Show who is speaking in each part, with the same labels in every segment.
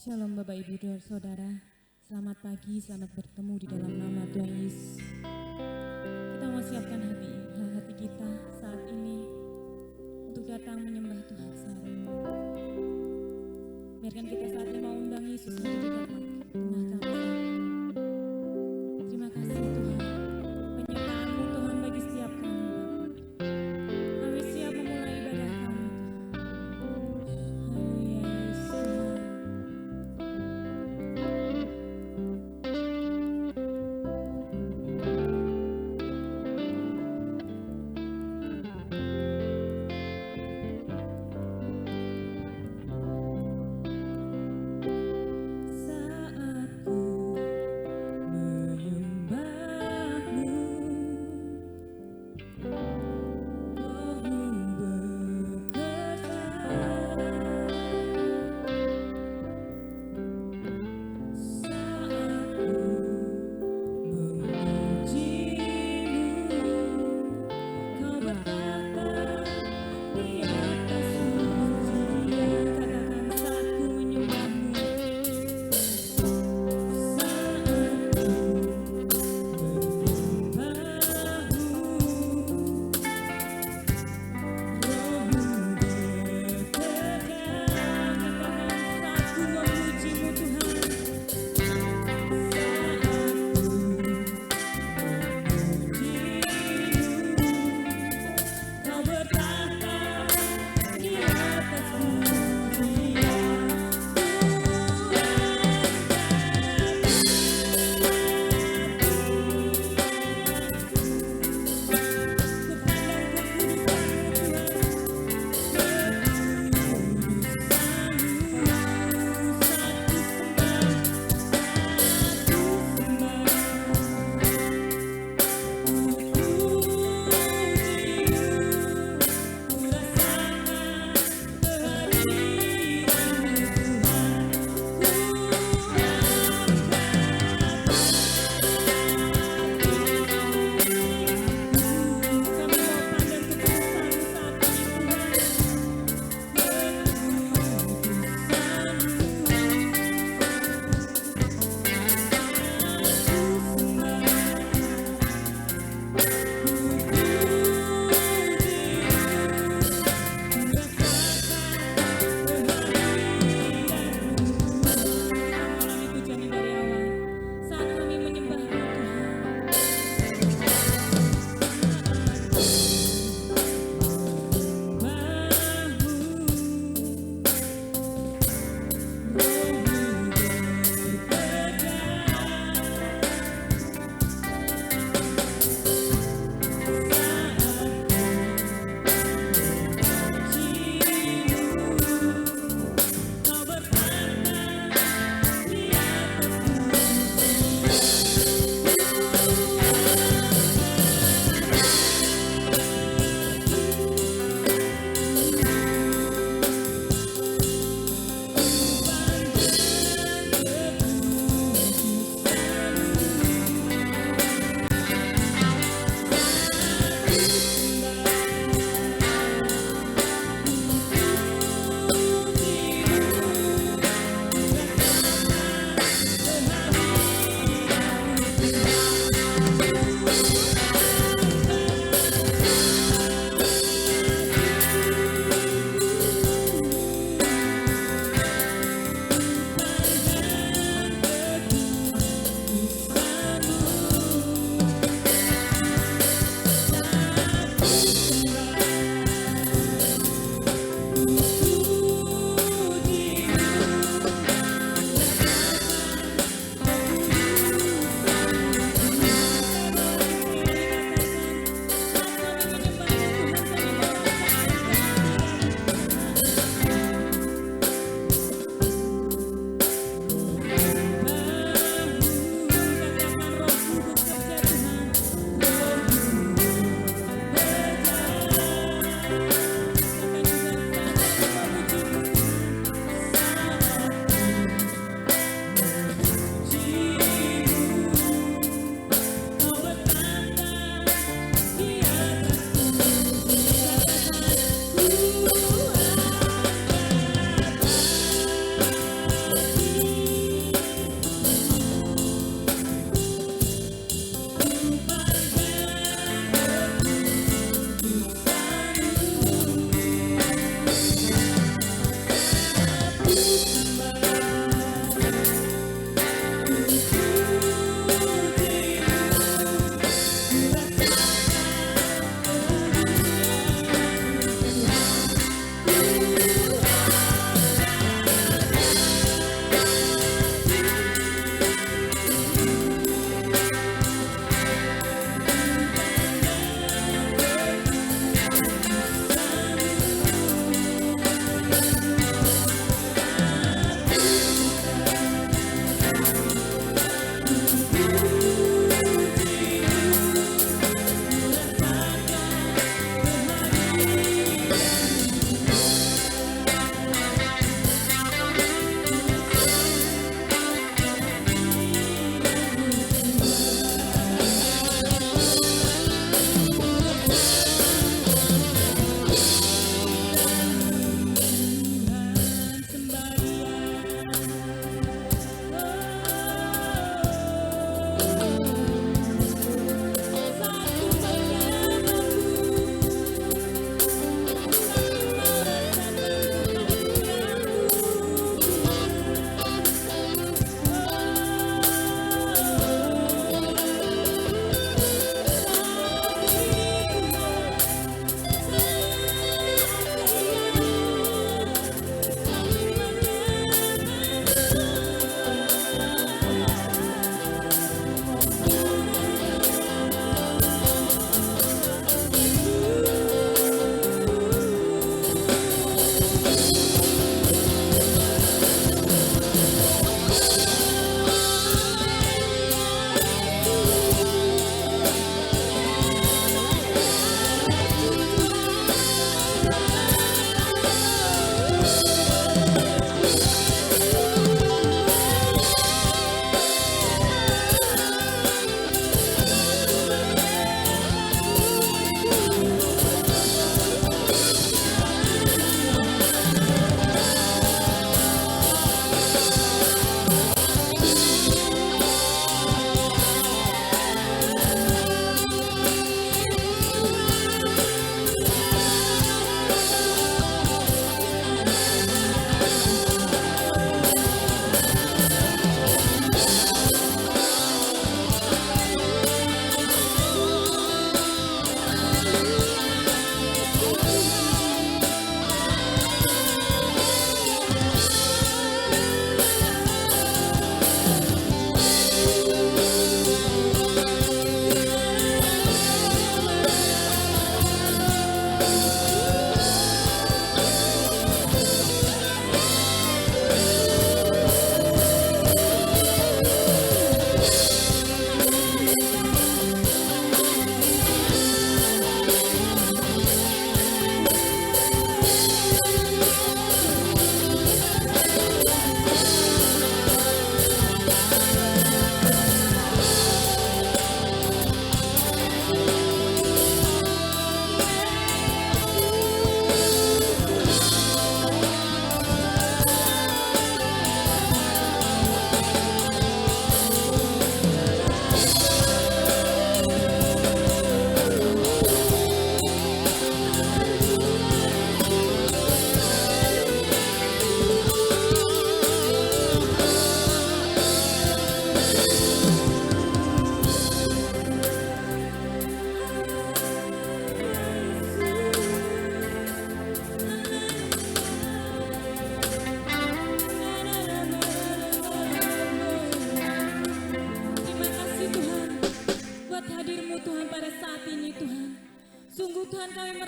Speaker 1: Shalom Bapak Ibu dan Saudara, selamat pagi, selamat bertemu di dalam nama Tuhan Yesus. Kita mau siapkan hati kita saat ini untuk datang menyembah Tuhan saat ini. Biarkan kita saat ini mau undang Yesus untuk datang tengah kami saat ini. Terima kasih Tuhan, penyertaan-Mu Tuhan bagi setiap kami Bapak. Kami siap memulai ibadah kami Tuhan. Haleluya Yesus Tuhan.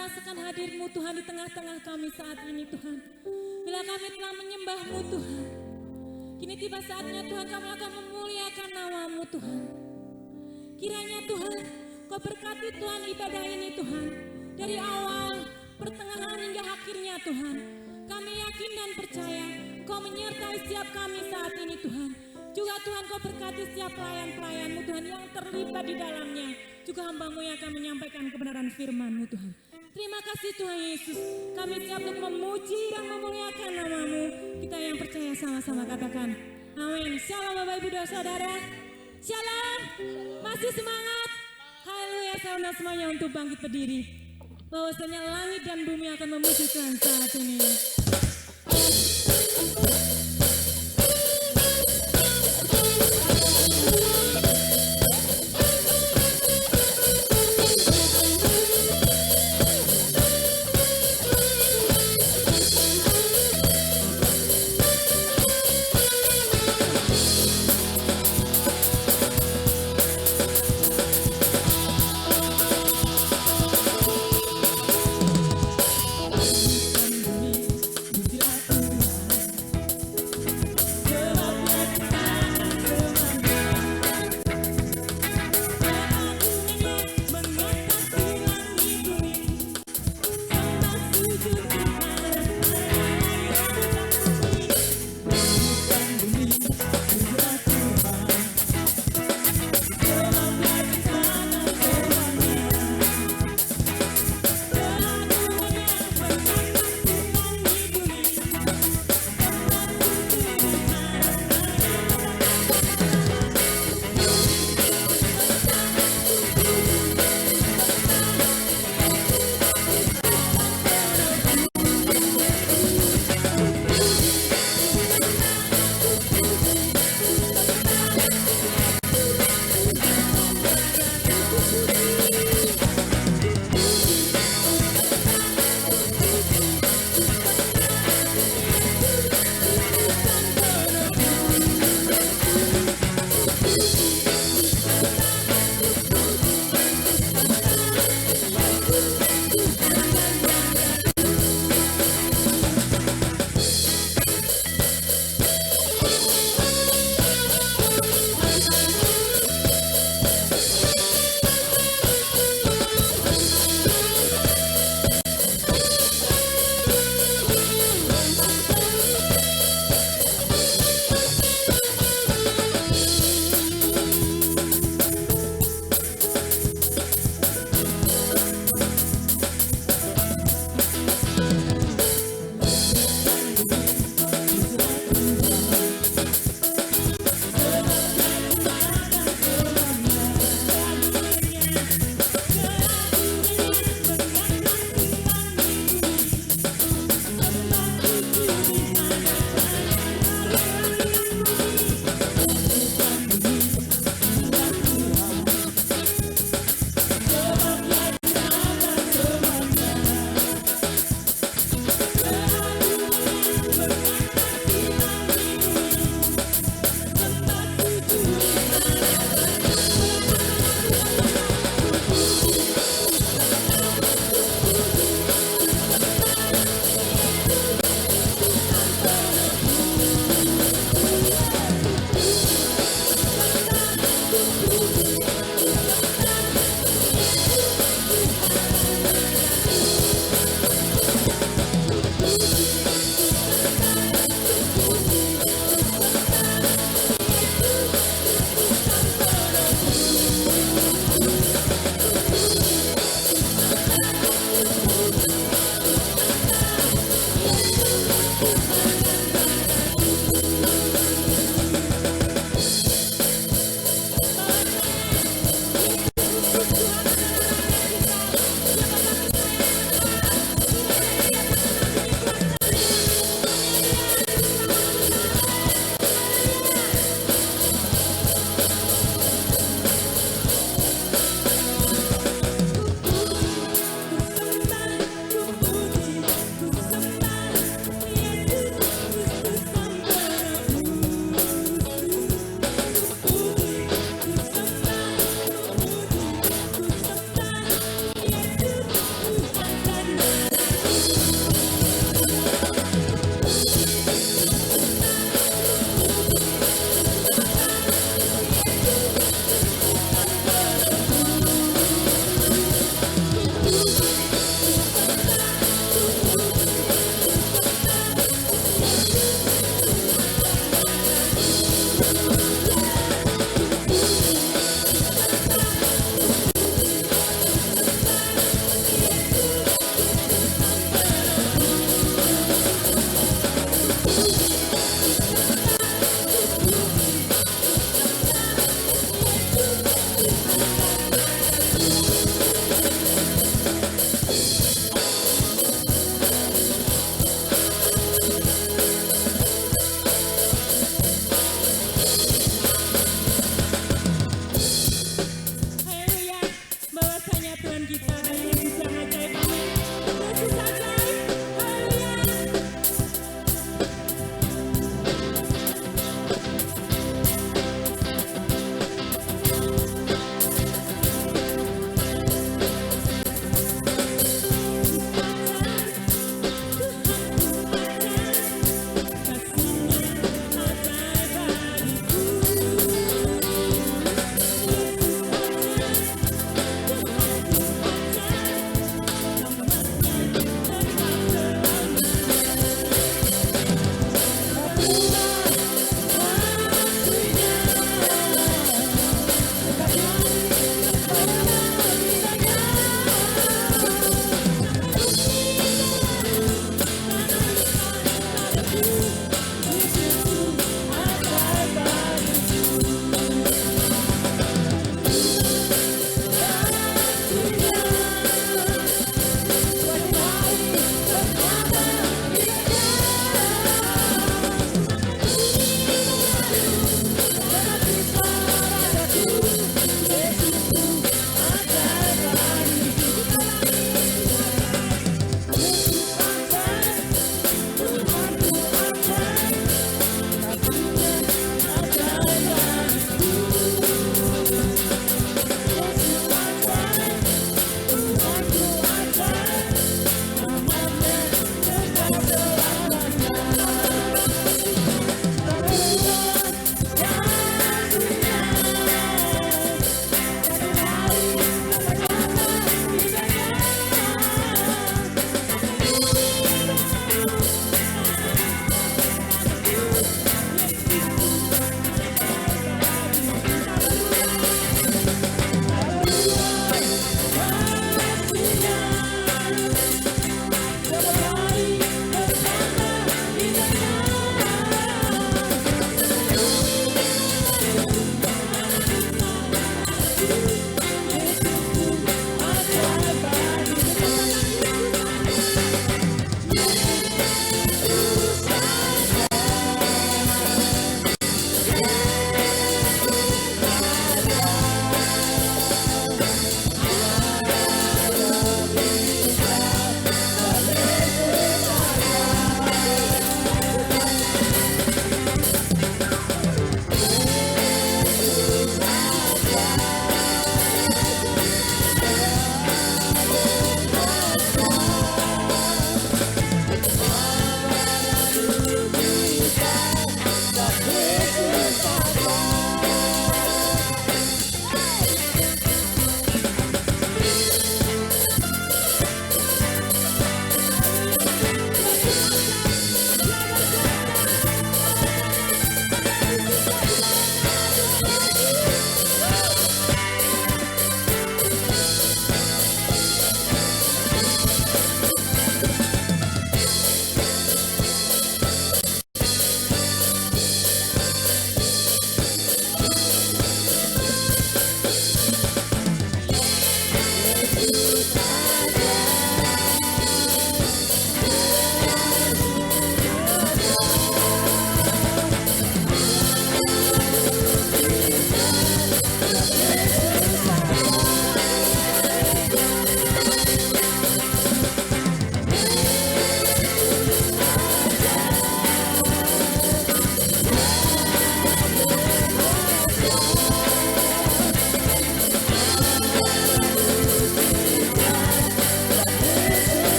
Speaker 1: merasakan hadir-Mu Tuhan di tengah-tengah kami saat ini Tuhan. Bila kami telah menyembah-Mu Tuhan, kini tiba saatnya Tuhan kami akan memuliakan nama-Mu Tuhan. Kiranya Tuhan, Kau berkati Tuhan ibadah ini Tuhan. Dari awal, pertengahan hingga akhirnya Tuhan. Kami yakin dan percaya Kau menyertai setiap kami saat ini Tuhan. Juga Tuhan Kau berkati setiap pelayan-pelayan-Mu Tuhan yang terlibat di dalamnya. Juga hamba-Mu yang akan menyampaikan kebenaran firman-Mu Tuhan. Terima kasih Tuhan Yesus. Kami siap untuk memuji dan memuliakan nama-Mu. Kita yang percaya sama-sama katakan amin. Shalom Bapak Ibu dan Saudara. Shalom. Masih semangat. Haleluya, saya undang semuanya untuk bangkit berdiri. Bahwasanya langit dan bumi akan memuji Tuhan saat ini.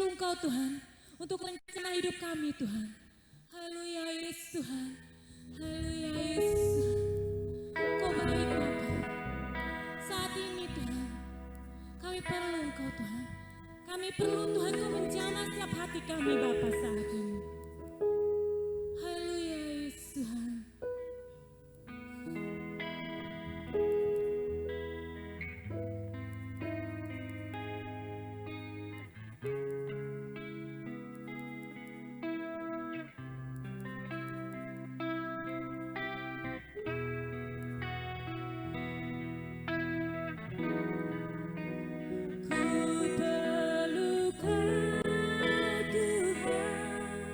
Speaker 1: perlu Engkau Tuhan untuk rencana hidup kami Tuhan. Haleluya Yesus Tuhan. Haleluya Yesus Tuhan. Kau baik Bapa. Saat ini Tuhan, kami perlu Engkau Tuhan. Kami perlu Tuhan Kau menjamah setiap hati kami Bapa saat ini. Haleluya Yesus Tuhan. Ku perlu Kau Tuhan.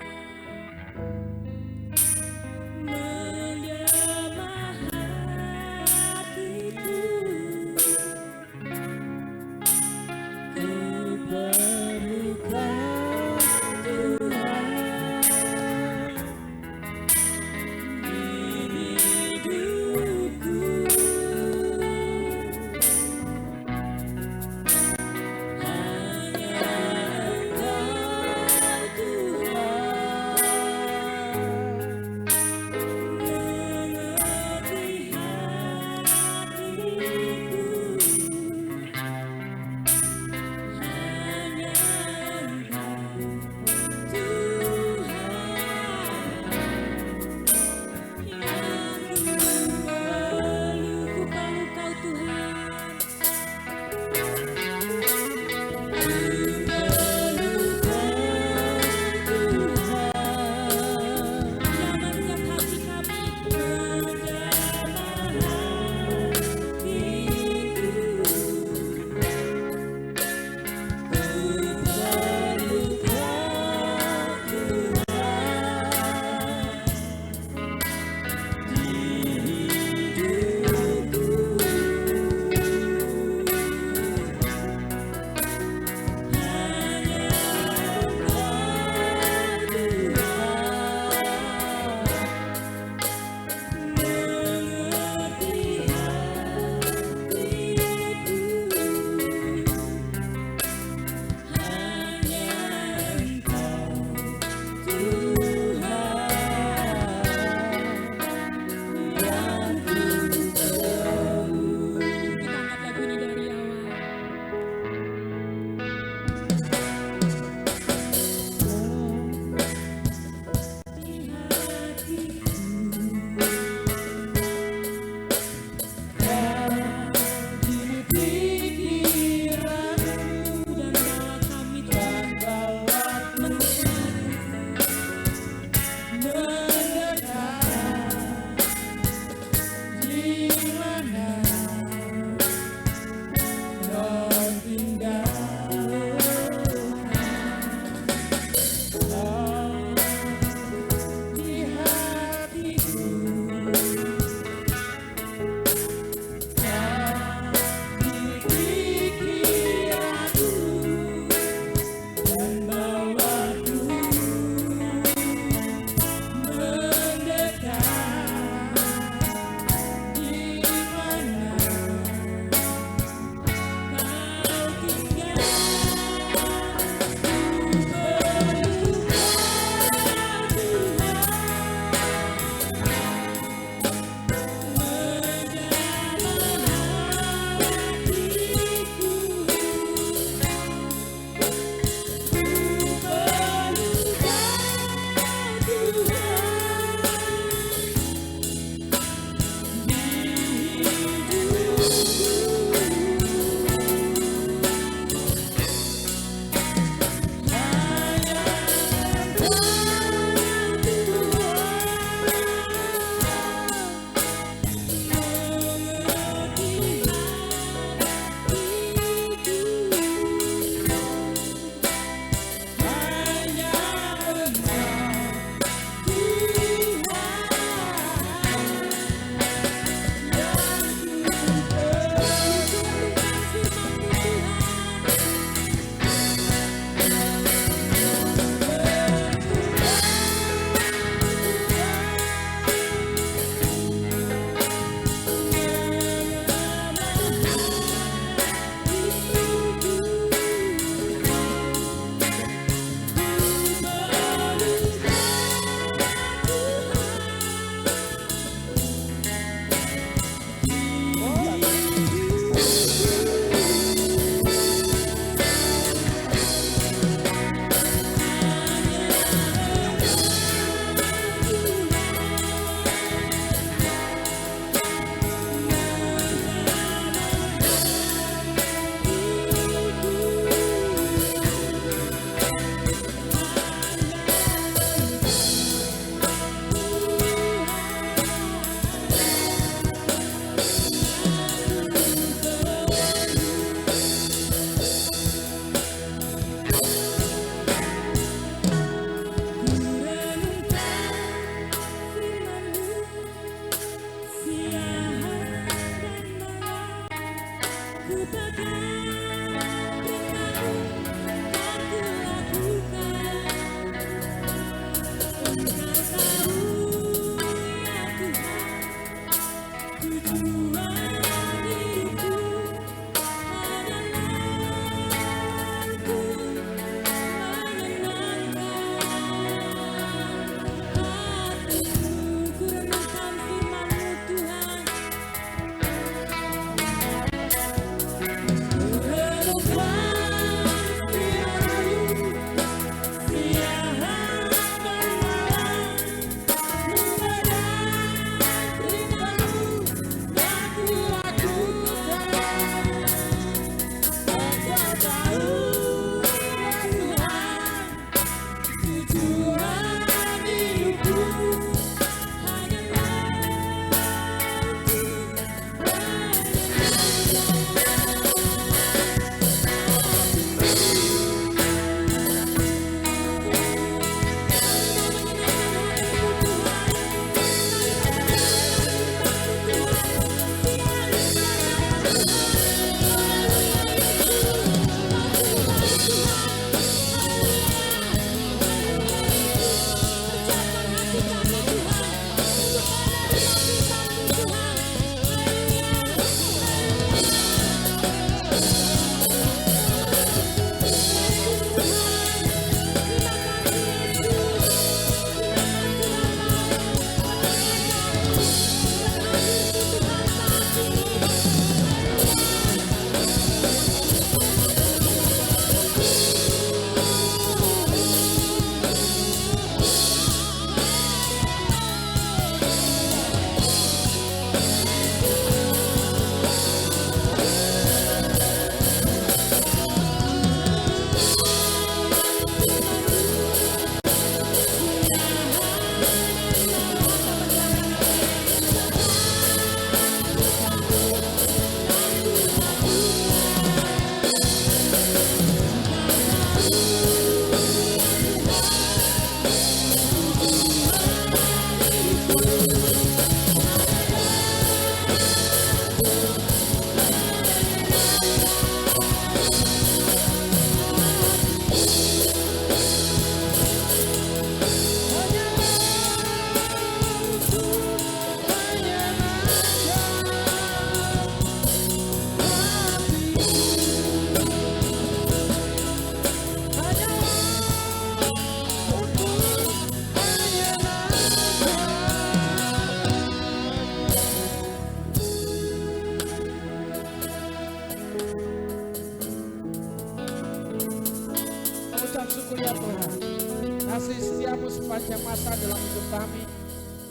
Speaker 2: Haleluya Tuhan. Kasih setiamu sepanjang masa dalam hidup kami.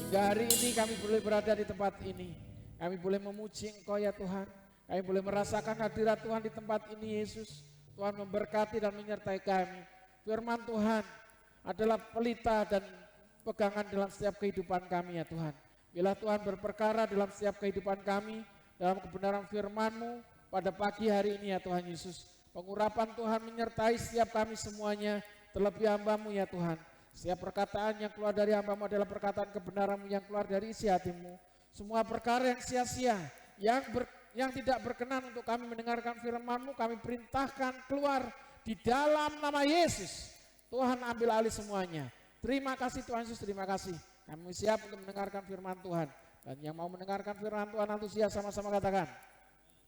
Speaker 2: Hingga hari ini kami boleh berada di tempat ini. Kami boleh memuji Engkau ya Tuhan. Kami boleh merasakan hadirat Tuhan di tempat ini Yesus. Tuhan memberkati dan menyertai kami. Firman Tuhan adalah pelita dan pegangan dalam setiap kehidupan kami ya Tuhan. Bila Tuhan berperkara dalam setiap kehidupan kami, dalam kebenaran firman-Mu pada pagi hari ini ya Tuhan Yesus. Pengurapan Tuhan menyertai setiap kami semuanya, terlebih hamba-Mu ya Tuhan. Setiap perkataan yang keluar dari hamba-Mu adalah perkataan kebenaran-Mu yang keluar dari isi hati-Mu. Semua perkara yang sia-sia, yang tidak berkenan untuk kami mendengarkan firman-Mu, kami perintahkan keluar di dalam nama Yesus. Tuhan ambil alih semuanya. Terima kasih Tuhan Yesus, terima kasih. Kami siap untuk mendengarkan firman Tuhan. Dan yang mau mendengarkan firman Tuhan antusias sama-sama katakan.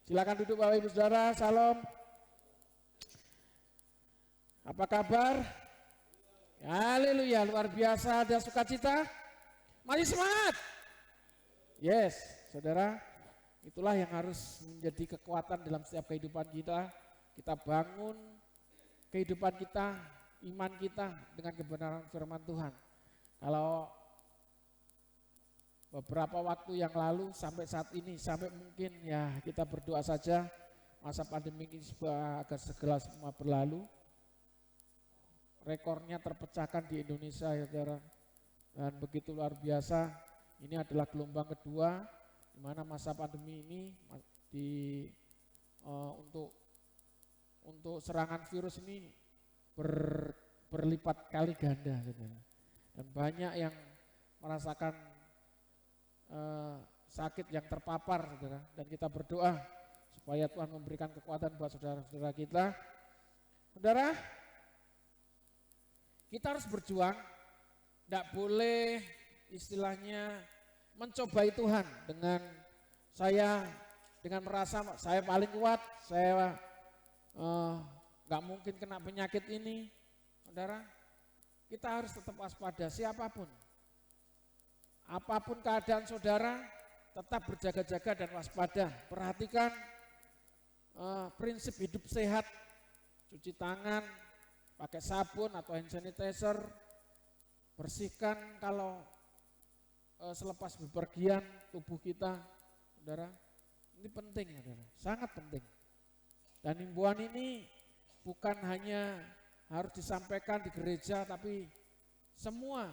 Speaker 2: Silakan duduk Bapak Ibu Saudara, salam. Apa kabar? Haleluya, luar biasa, ada sukacita. Mari semangat. Yes, saudara, itulah yang harus menjadi kekuatan dalam setiap kehidupan kita. Kita bangun kehidupan kita, iman kita dengan kebenaran firman Tuhan. Kalau beberapa waktu yang lalu sampai saat ini, sampai mungkin ya kita berdoa saja masa pandemi ini agar segera semua berlalu. Rekornya terpecahkan di Indonesia ya saudara, dan begitu luar biasa. Ini adalah gelombang kedua di mana masa pandemi ini untuk serangan virus ini berlipat kali ganda saudara. Dan banyak yang merasakan sakit yang terpapar saudara, dan kita berdoa supaya Tuhan memberikan kekuatan buat saudara-saudara kita. Saudara, kita harus berjuang, tidak boleh istilahnya mencobai Tuhan dengan merasa saya paling kuat, saya nggak mungkin kena penyakit ini. Saudara, kita harus tetap waspada siapapun. Apapun keadaan saudara, tetap berjaga-jaga dan waspada. Perhatikan prinsip hidup sehat, cuci tangan, pakai sabun atau hand sanitizer, bersihkan kalau selepas bepergian tubuh kita, saudara. Ini penting, saudara, sangat penting. Dan himbauan ini bukan hanya harus disampaikan di gereja, tapi semua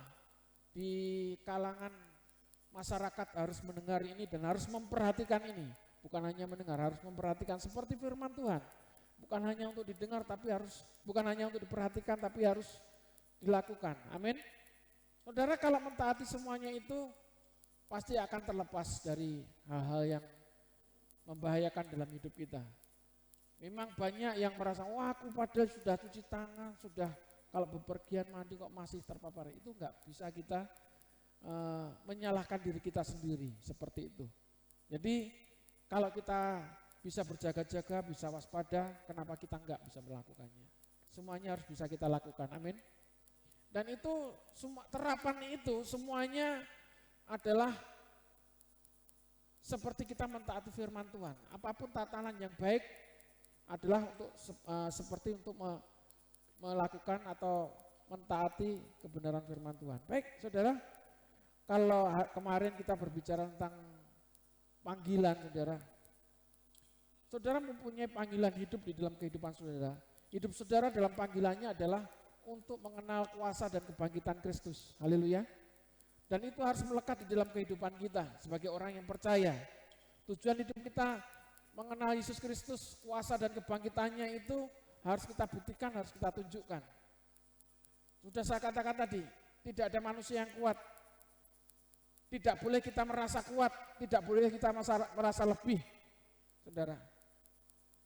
Speaker 2: di kalangan masyarakat harus mendengar ini dan harus memperhatikan ini. Bukan hanya mendengar, harus memperhatikan seperti firman Tuhan. Bukan hanya untuk didengar, bukan hanya untuk diperhatikan, tapi harus dilakukan. Amin. Saudara, kalau mentaati semuanya itu pasti akan terlepas dari hal-hal yang membahayakan dalam hidup kita. Memang banyak yang merasa, wah aku padahal sudah cuci tangan, sudah kalau bepergian mandi kok masih terpapar. Itu enggak bisa kita menyalahkan diri kita sendiri seperti itu. Jadi kalau kita bisa berjaga-jaga, bisa waspada, kenapa kita enggak bisa melakukannya? Semuanya harus bisa kita lakukan, amin. Dan itu terapan itu semuanya adalah seperti kita mentaati firman Tuhan. Apapun tatanan yang baik adalah untuk seperti untuk melakukan atau mentaati kebenaran firman Tuhan. Baik, saudara, kalau kemarin kita berbicara tentang panggilan, saudara mempunyai panggilan hidup di dalam kehidupan saudara. Hidup saudara dalam panggilannya adalah untuk mengenal kuasa dan kebangkitan Kristus. Haleluya. Dan itu harus melekat di dalam kehidupan kita sebagai orang yang percaya. Tujuan hidup kita mengenal Yesus Kristus, kuasa dan kebangkitannya itu harus kita buktikan, harus kita tunjukkan. Sudah saya katakan tadi, tidak ada manusia yang kuat. Tidak boleh kita merasa kuat, tidak boleh kita merasa lebih. Saudara,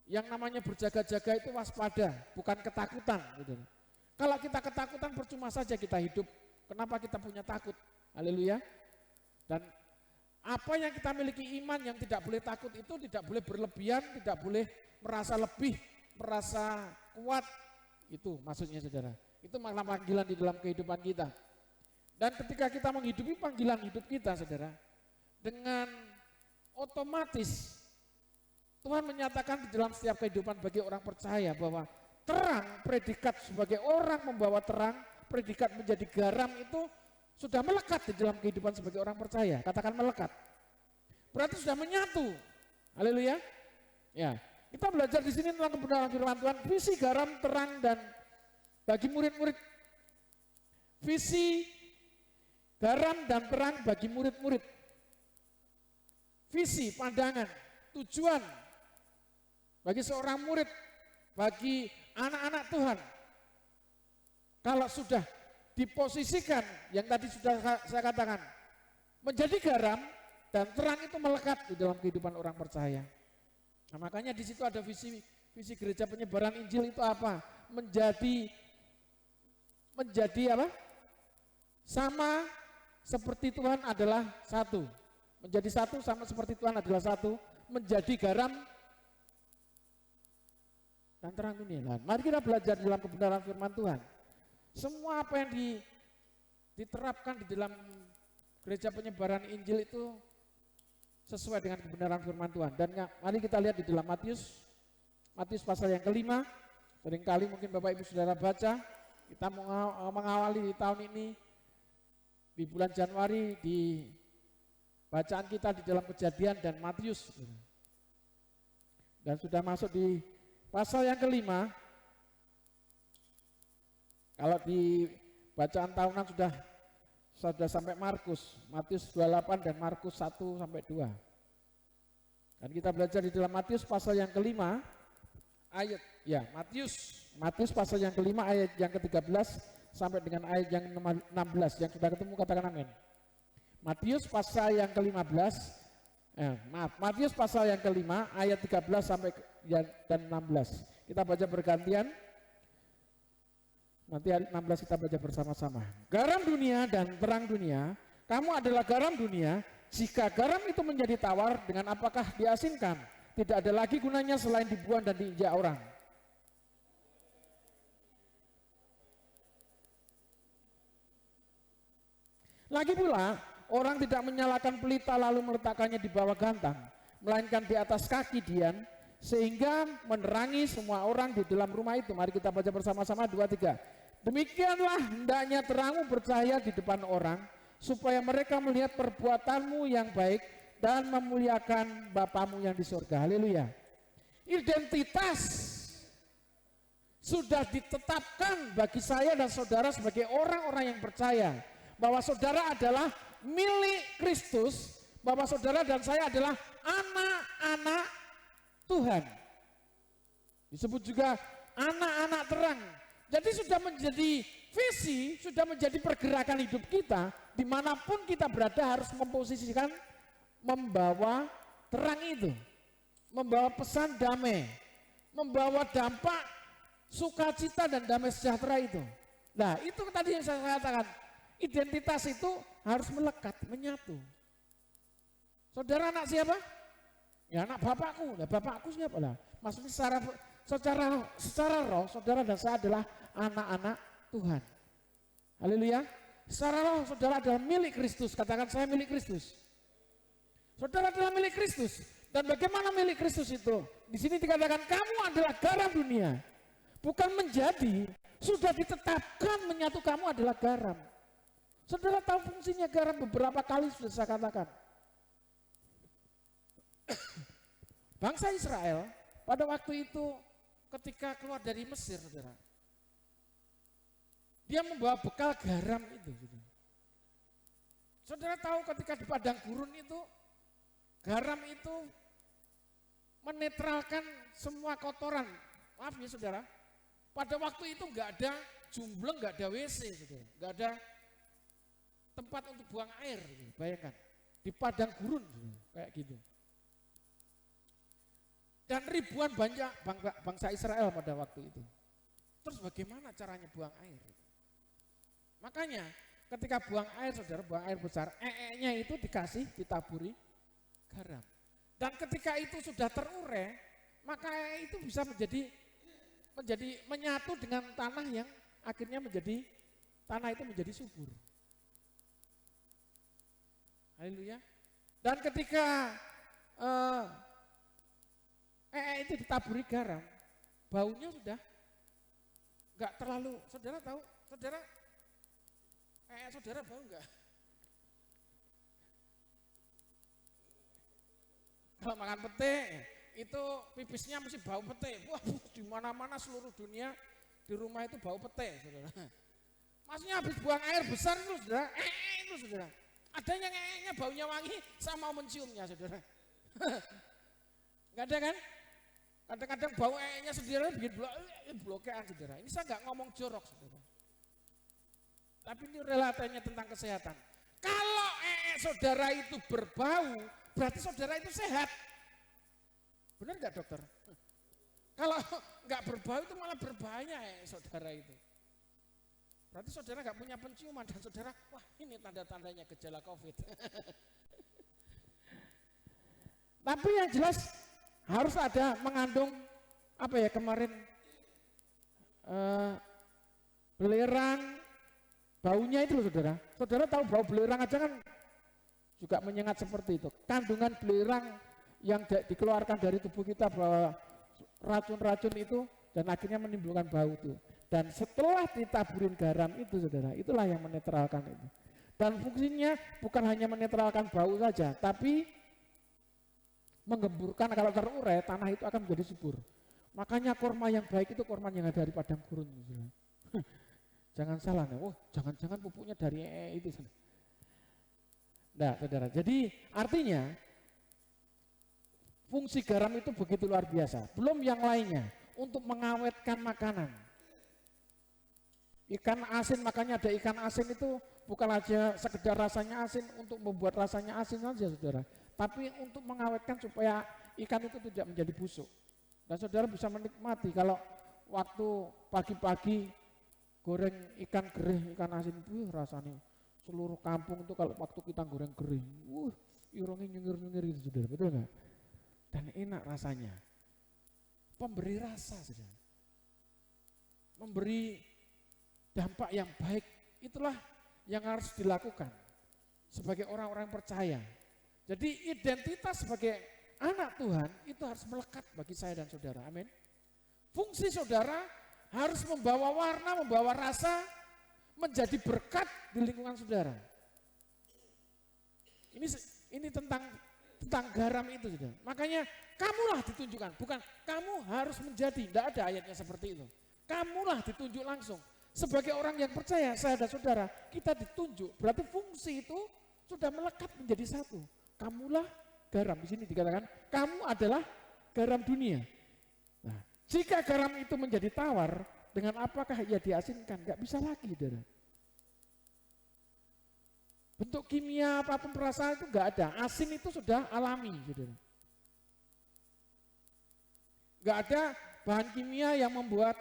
Speaker 2: yang namanya berjaga-jaga itu waspada, bukan ketakutan. Saudara. Kalau kita ketakutan percuma saja kita hidup. Kenapa kita punya takut? Haleluya. Dan apa yang kita miliki iman yang tidak boleh takut itu tidak boleh berlebihan, tidak boleh merasa lebih, merasa kuat. Itu maksudnya saudara. Itu makna panggilan di dalam kehidupan kita. Dan ketika kita menghidupi panggilan hidup kita saudara, dengan otomatis Tuhan menyatakan di dalam setiap kehidupan bagi orang percaya bahwa terang, predikat sebagai orang membawa terang, predikat menjadi garam itu sudah melekat di dalam kehidupan sebagai orang percaya. Katakan melekat. Berarti sudah menyatu. Haleluya. Ya, kita belajar di sini tentang kebenaran firman Tuhan, visi garam terang dan bagi murid-murid. Visi garam dan terang bagi murid-murid. Visi, pandangan, tujuan bagi seorang murid, bagi anak-anak Tuhan. Kalau sudah diposisikan yang tadi sudah saya katakan, menjadi garam dan terang itu melekat di dalam kehidupan orang percaya. Nah, makanya di situ ada visi gereja penyebaran Injil itu apa? Menjadi apa? Sama seperti Tuhan adalah satu. Menjadi satu sama seperti Tuhan adalah satu. Menjadi garam dan terang dunia. Nah, mari kita belajar dalam kebenaran firman Tuhan. Semua apa yang diterapkan di dalam gereja penyebaran Injil itu sesuai dengan kebenaran firman Tuhan. Dan mari kita lihat di dalam Matius pasal yang kelima. Seringkali mungkin Bapak Ibu Saudara baca. Kita mengawali di tahun ini di bulan Januari di bacaan kita di dalam Kejadian dan Matius. Dan sudah masuk di pasal yang kelima. Kalau di bacaan tahunan sudah sampai Matius 28 dan Markus 1 sampai 2. Dan kita belajar di dalam Matius pasal yang kelima ayat Matius pasal yang kelima ayat yang ke-13 sampai dengan ayat yang 16. Yang sudah ketemu katakan amin. Matius pasal yang ke-15 Matius pasal yang kelima ayat 13 sampai dan 16. Kita baca bergantian. Nanti ayat 16 kita baca bersama-sama. Garam dunia dan terang dunia, kamu adalah garam dunia. Jika garam itu menjadi tawar, dengan apakah diasinkan? Tidak ada lagi gunanya selain dibuang dan diinjak orang. Lagi pula, orang tidak menyalakan pelita lalu meletakkannya di bawah gantang, melainkan di atas kaki dian, sehingga menerangi semua orang di dalam rumah itu. Mari kita baca bersama-sama 2, 3. Demikianlah hendaknya terangmu bercahaya di depan orang, supaya mereka melihat perbuatanmu yang baik dan memuliakan Bapamu yang di surga. Haleluya. Identitas sudah ditetapkan bagi saya dan saudara sebagai orang-orang yang percaya, bahwa saudara adalah milik Kristus, bahwa saudara dan saya adalah anak-anak Tuhan. Disebut juga anak-anak terang. Jadi sudah menjadi visi, sudah menjadi pergerakan hidup kita, dimanapun kita berada harus memposisikan, membawa terang itu, membawa pesan damai, membawa dampak sukacita dan damai sejahtera itu. Nah itu tadi yang saya katakan, identitas itu harus melekat, menyatu. Saudara anak siapa? Ya anak bapakku. Nah bapakku siapa lah? Maksudnya secara roh, saudara dan saya adalah anak-anak Tuhan. Haleluya. Secara roh saudara adalah milik Kristus. Katakan saya milik Kristus. Saudara adalah milik Kristus. Dan bagaimana milik Kristus itu? Di sini dikatakan kamu adalah garam dunia. Bukan menjadi, sudah ditetapkan menyatu kamu adalah garam. Saudara tahu fungsinya garam beberapa kali sudah saya katakan. Bangsa Israel pada waktu itu ketika keluar dari Mesir, saudara, dia membawa bekal garam itu. Saudara tahu ketika di padang gurun itu, garam itu menetralkan semua kotoran. Maaf ya saudara, pada waktu itu nggak ada jumbleng, nggak ada WC, saudara, nggak ada tempat untuk buang air. Bayangkan di padang gurun kayak gitu. Dan ribuan banyak bangsa Israel pada waktu itu. Terus bagaimana caranya buang air? Makanya ketika buang air, saudara, buang air besar, nya itu ditaburi garam. Dan ketika itu sudah terurai, maka itu bisa menjadi menyatu dengan tanah yang akhirnya tanah itu menjadi subur. Haleluya. Dan ketika itu ditaburi garam, baunya sudah nggak terlalu, saudara tahu, saudara bau nggak? Kalau makan pete itu pipisnya mesti bau pete. Wah, di mana-mana seluruh dunia di rumah itu bau pete, saudara. Maksudnya habis buang air besar itu, saudara, itu saudara. Ada yang baunya wangi, saya mau menciumnya, saudara. Nggak ada kan? Kadang-kadang bau nya sendiri bikin blokean, saudara. Ini saya nggak ngomong jorok, saudara. Tapi ini relatanya tentang kesehatan. Kalau saudara itu berbau, berarti saudara itu sehat. Benar nggak dokter? Kalau nggak berbau itu malah berbahaya saudara itu. Berarti saudara nggak punya penciuman dan saudara, wah ini tanda-tandanya gejala COVID. Tapi yang jelas harus ada mengandung apa ya kemarin belerang, baunya itu loh saudara. Saudara tahu bau belerang aja kan juga menyengat seperti itu. Kandungan belerang yang dikeluarkan dari tubuh kita bahwa racun-racun itu dan akhirnya menimbulkan bau itu. Dan setelah ditaburin garam itu saudara, itulah yang menetralkan itu. Dan fungsinya bukan hanya menetralkan bau saja, tapi menggemburkan, kalau terurai tanah itu akan menjadi subur. Makanya kurma yang baik itu kurma yang ada dari padang gurun. Jangan salah, jangan-jangan pupuknya dari itu. Nah, saudara, jadi artinya fungsi garam itu begitu luar biasa. Belum yang lainnya, untuk mengawetkan makanan. Ikan asin, makanya ada ikan asin itu bukan aja sekedar rasanya asin untuk membuat rasanya asin saja saudara, tapi untuk mengawetkan supaya ikan itu tidak menjadi busuk. Dan saudara bisa menikmati kalau waktu pagi-pagi goreng ikan gerih, ikan asin, rasanya seluruh kampung itu kalau waktu kita goreng gerih, irungnya nyengir-nyengir itu saudara, betul nggak? Dan enak rasanya. Pemberi rasa saudara, memberi dampak yang baik, itulah yang harus dilakukan sebagai orang-orang percaya. Jadi identitas sebagai anak Tuhan itu harus melekat bagi saya dan saudara, amin. Fungsi saudara harus membawa warna, membawa rasa, menjadi berkat di lingkungan saudara. Ini tentang garam itu saudara. Makanya kamulah ditunjukkan, bukan kamu harus menjadi, tidak ada ayatnya seperti itu. Kamulah ditunjuk langsung. Sebagai orang yang percaya, saya dan saudara, kita ditunjuk, berarti fungsi itu sudah melekat menjadi satu. Kamulah garam, di sini dikatakan, kamu adalah garam dunia. Nah, jika garam itu menjadi tawar, dengan apakah ia diasinkan? Gak bisa lagi, saudara. Bentuk kimia apapun perasaan itu gak ada, asin itu sudah alami, saudara. Gak ada bahan kimia yang membuat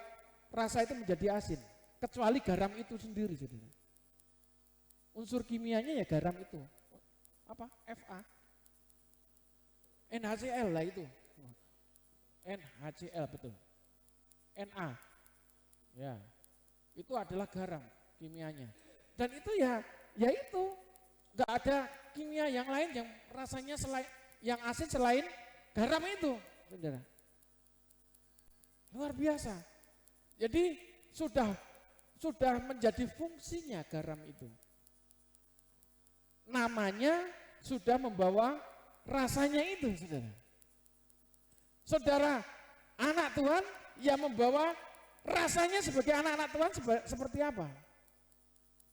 Speaker 2: rasa itu menjadi asin. Kecuali garam itu sendiri, saudara. Unsur kimianya ya garam itu. Apa? Fa. NaCl lah itu. NaCl betul. Na. Ya. Itu adalah garam kimianya. Dan itu ya itu enggak ada kimia yang lain yang rasanya yang asin selain garam itu, saudara. Luar biasa. Jadi sudah menjadi fungsinya garam itu. Namanya sudah membawa rasanya itu, saudara. Saudara, anak Tuhan yang membawa rasanya sebagai anak-anak Tuhan seperti apa?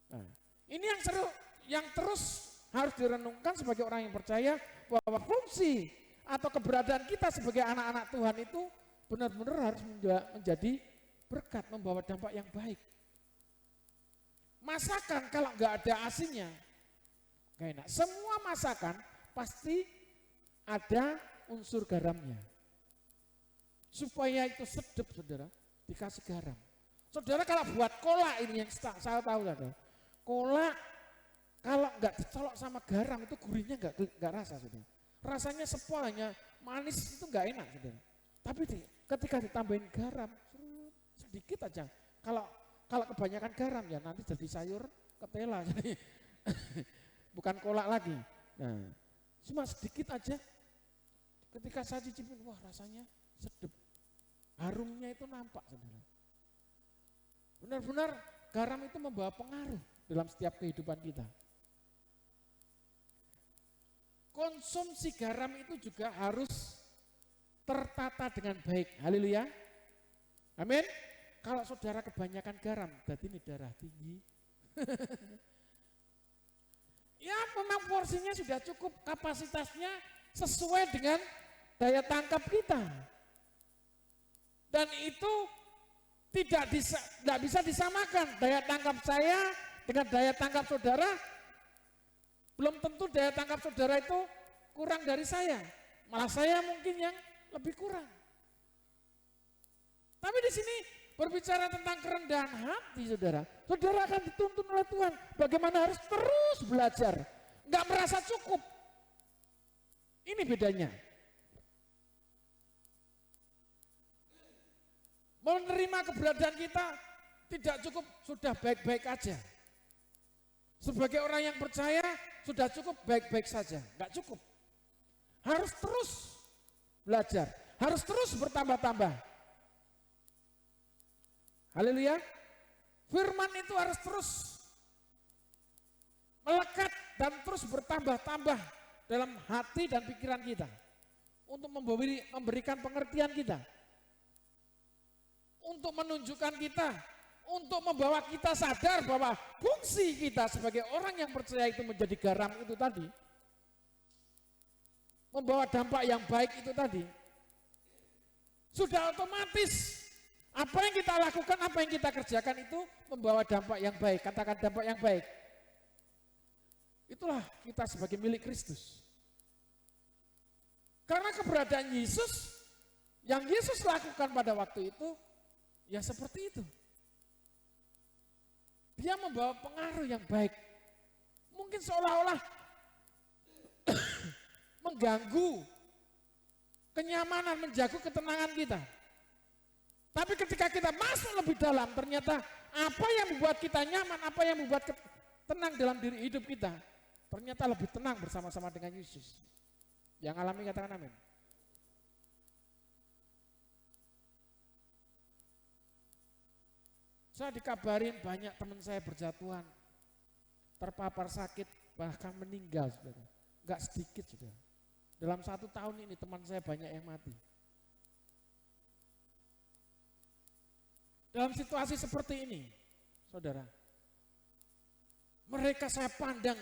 Speaker 2: Nah, ini yang seru, yang terus harus direnungkan sebagai orang yang percaya bahwa fungsi atau keberadaan kita sebagai anak-anak Tuhan itu benar-benar harus menjadi berkat, membawa dampak yang baik. Masakan kalau nggak ada asinnya, nggak enak. Semua masakan pasti ada unsur garamnya. Supaya itu sedap, saudara, dikasih garam. Saudara kalau buat kolak ini yang saya tahu, saudara, kolak kalau nggak dicolok sama garam itu gurihnya nggak rasa, saudara. Rasanya sepol, hanya manis, itu nggak enak, saudara. Tapi ketika ditambahin garam sedikit aja, kalau kebanyakan garam ya nanti jadi sayur ketela, jadi bukan kolak lagi. Nah, cuma sedikit aja. Ketika saya cicipin, wah rasanya sedap, harumnya itu nampak, saudara. Benar-benar garam itu membawa pengaruh dalam setiap kehidupan kita. Konsumsi garam itu juga harus tertata dengan baik. Haleluya. Amin. Kalau saudara kebanyakan garam, berarti ini darah tinggi. Ya memang porsinya sudah cukup, kapasitasnya sesuai dengan daya tangkap kita. Dan itu tidak bisa disamakan. Daya tangkap saya dengan daya tangkap saudara, belum tentu daya tangkap saudara itu kurang dari saya. Malah saya mungkin yang lebih kurang. Tapi di sini berbicara tentang kerendahan hati saudara. Saudara akan dituntun oleh Tuhan. Bagaimana harus terus belajar. Enggak merasa cukup. Ini bedanya. Menerima keberadaan kita tidak cukup sudah baik-baik aja. Sebagai orang yang percaya sudah cukup baik-baik saja. Enggak cukup. Harus terus belajar. Harus terus bertambah-tambah. Haleluya. Firman itu harus terus melekat dan terus bertambah-tambah dalam hati dan pikiran kita untuk memberikan pengertian kita, untuk menunjukkan kita, untuk membawa kita sadar bahwa fungsi kita sebagai orang yang percaya itu menjadi garam itu tadi, membawa dampak yang baik itu tadi, sudah otomatis. Apa yang kita lakukan, apa yang kita kerjakan itu membawa dampak yang baik. Katakan dampak yang baik. Itulah kita sebagai milik Kristus. Karena keberadaan Yesus, yang Yesus lakukan pada waktu itu, ya seperti itu. Dia membawa pengaruh yang baik. Mungkin seolah-olah mengganggu kenyamanan, menjaga ketenangan kita. Tapi ketika kita masuk lebih dalam, ternyata apa yang membuat kita nyaman, apa yang membuat tenang dalam diri hidup kita, ternyata lebih tenang bersama-sama dengan Yesus. Yang alami katakan amin. Saya dikabarin banyak teman saya berjatuhan, terpapar sakit, bahkan meninggal, saudara. Enggak sedikit, saudara. Dalam 1 tahun ini teman saya banyak yang mati. Dalam situasi seperti ini, saudara, mereka saya pandang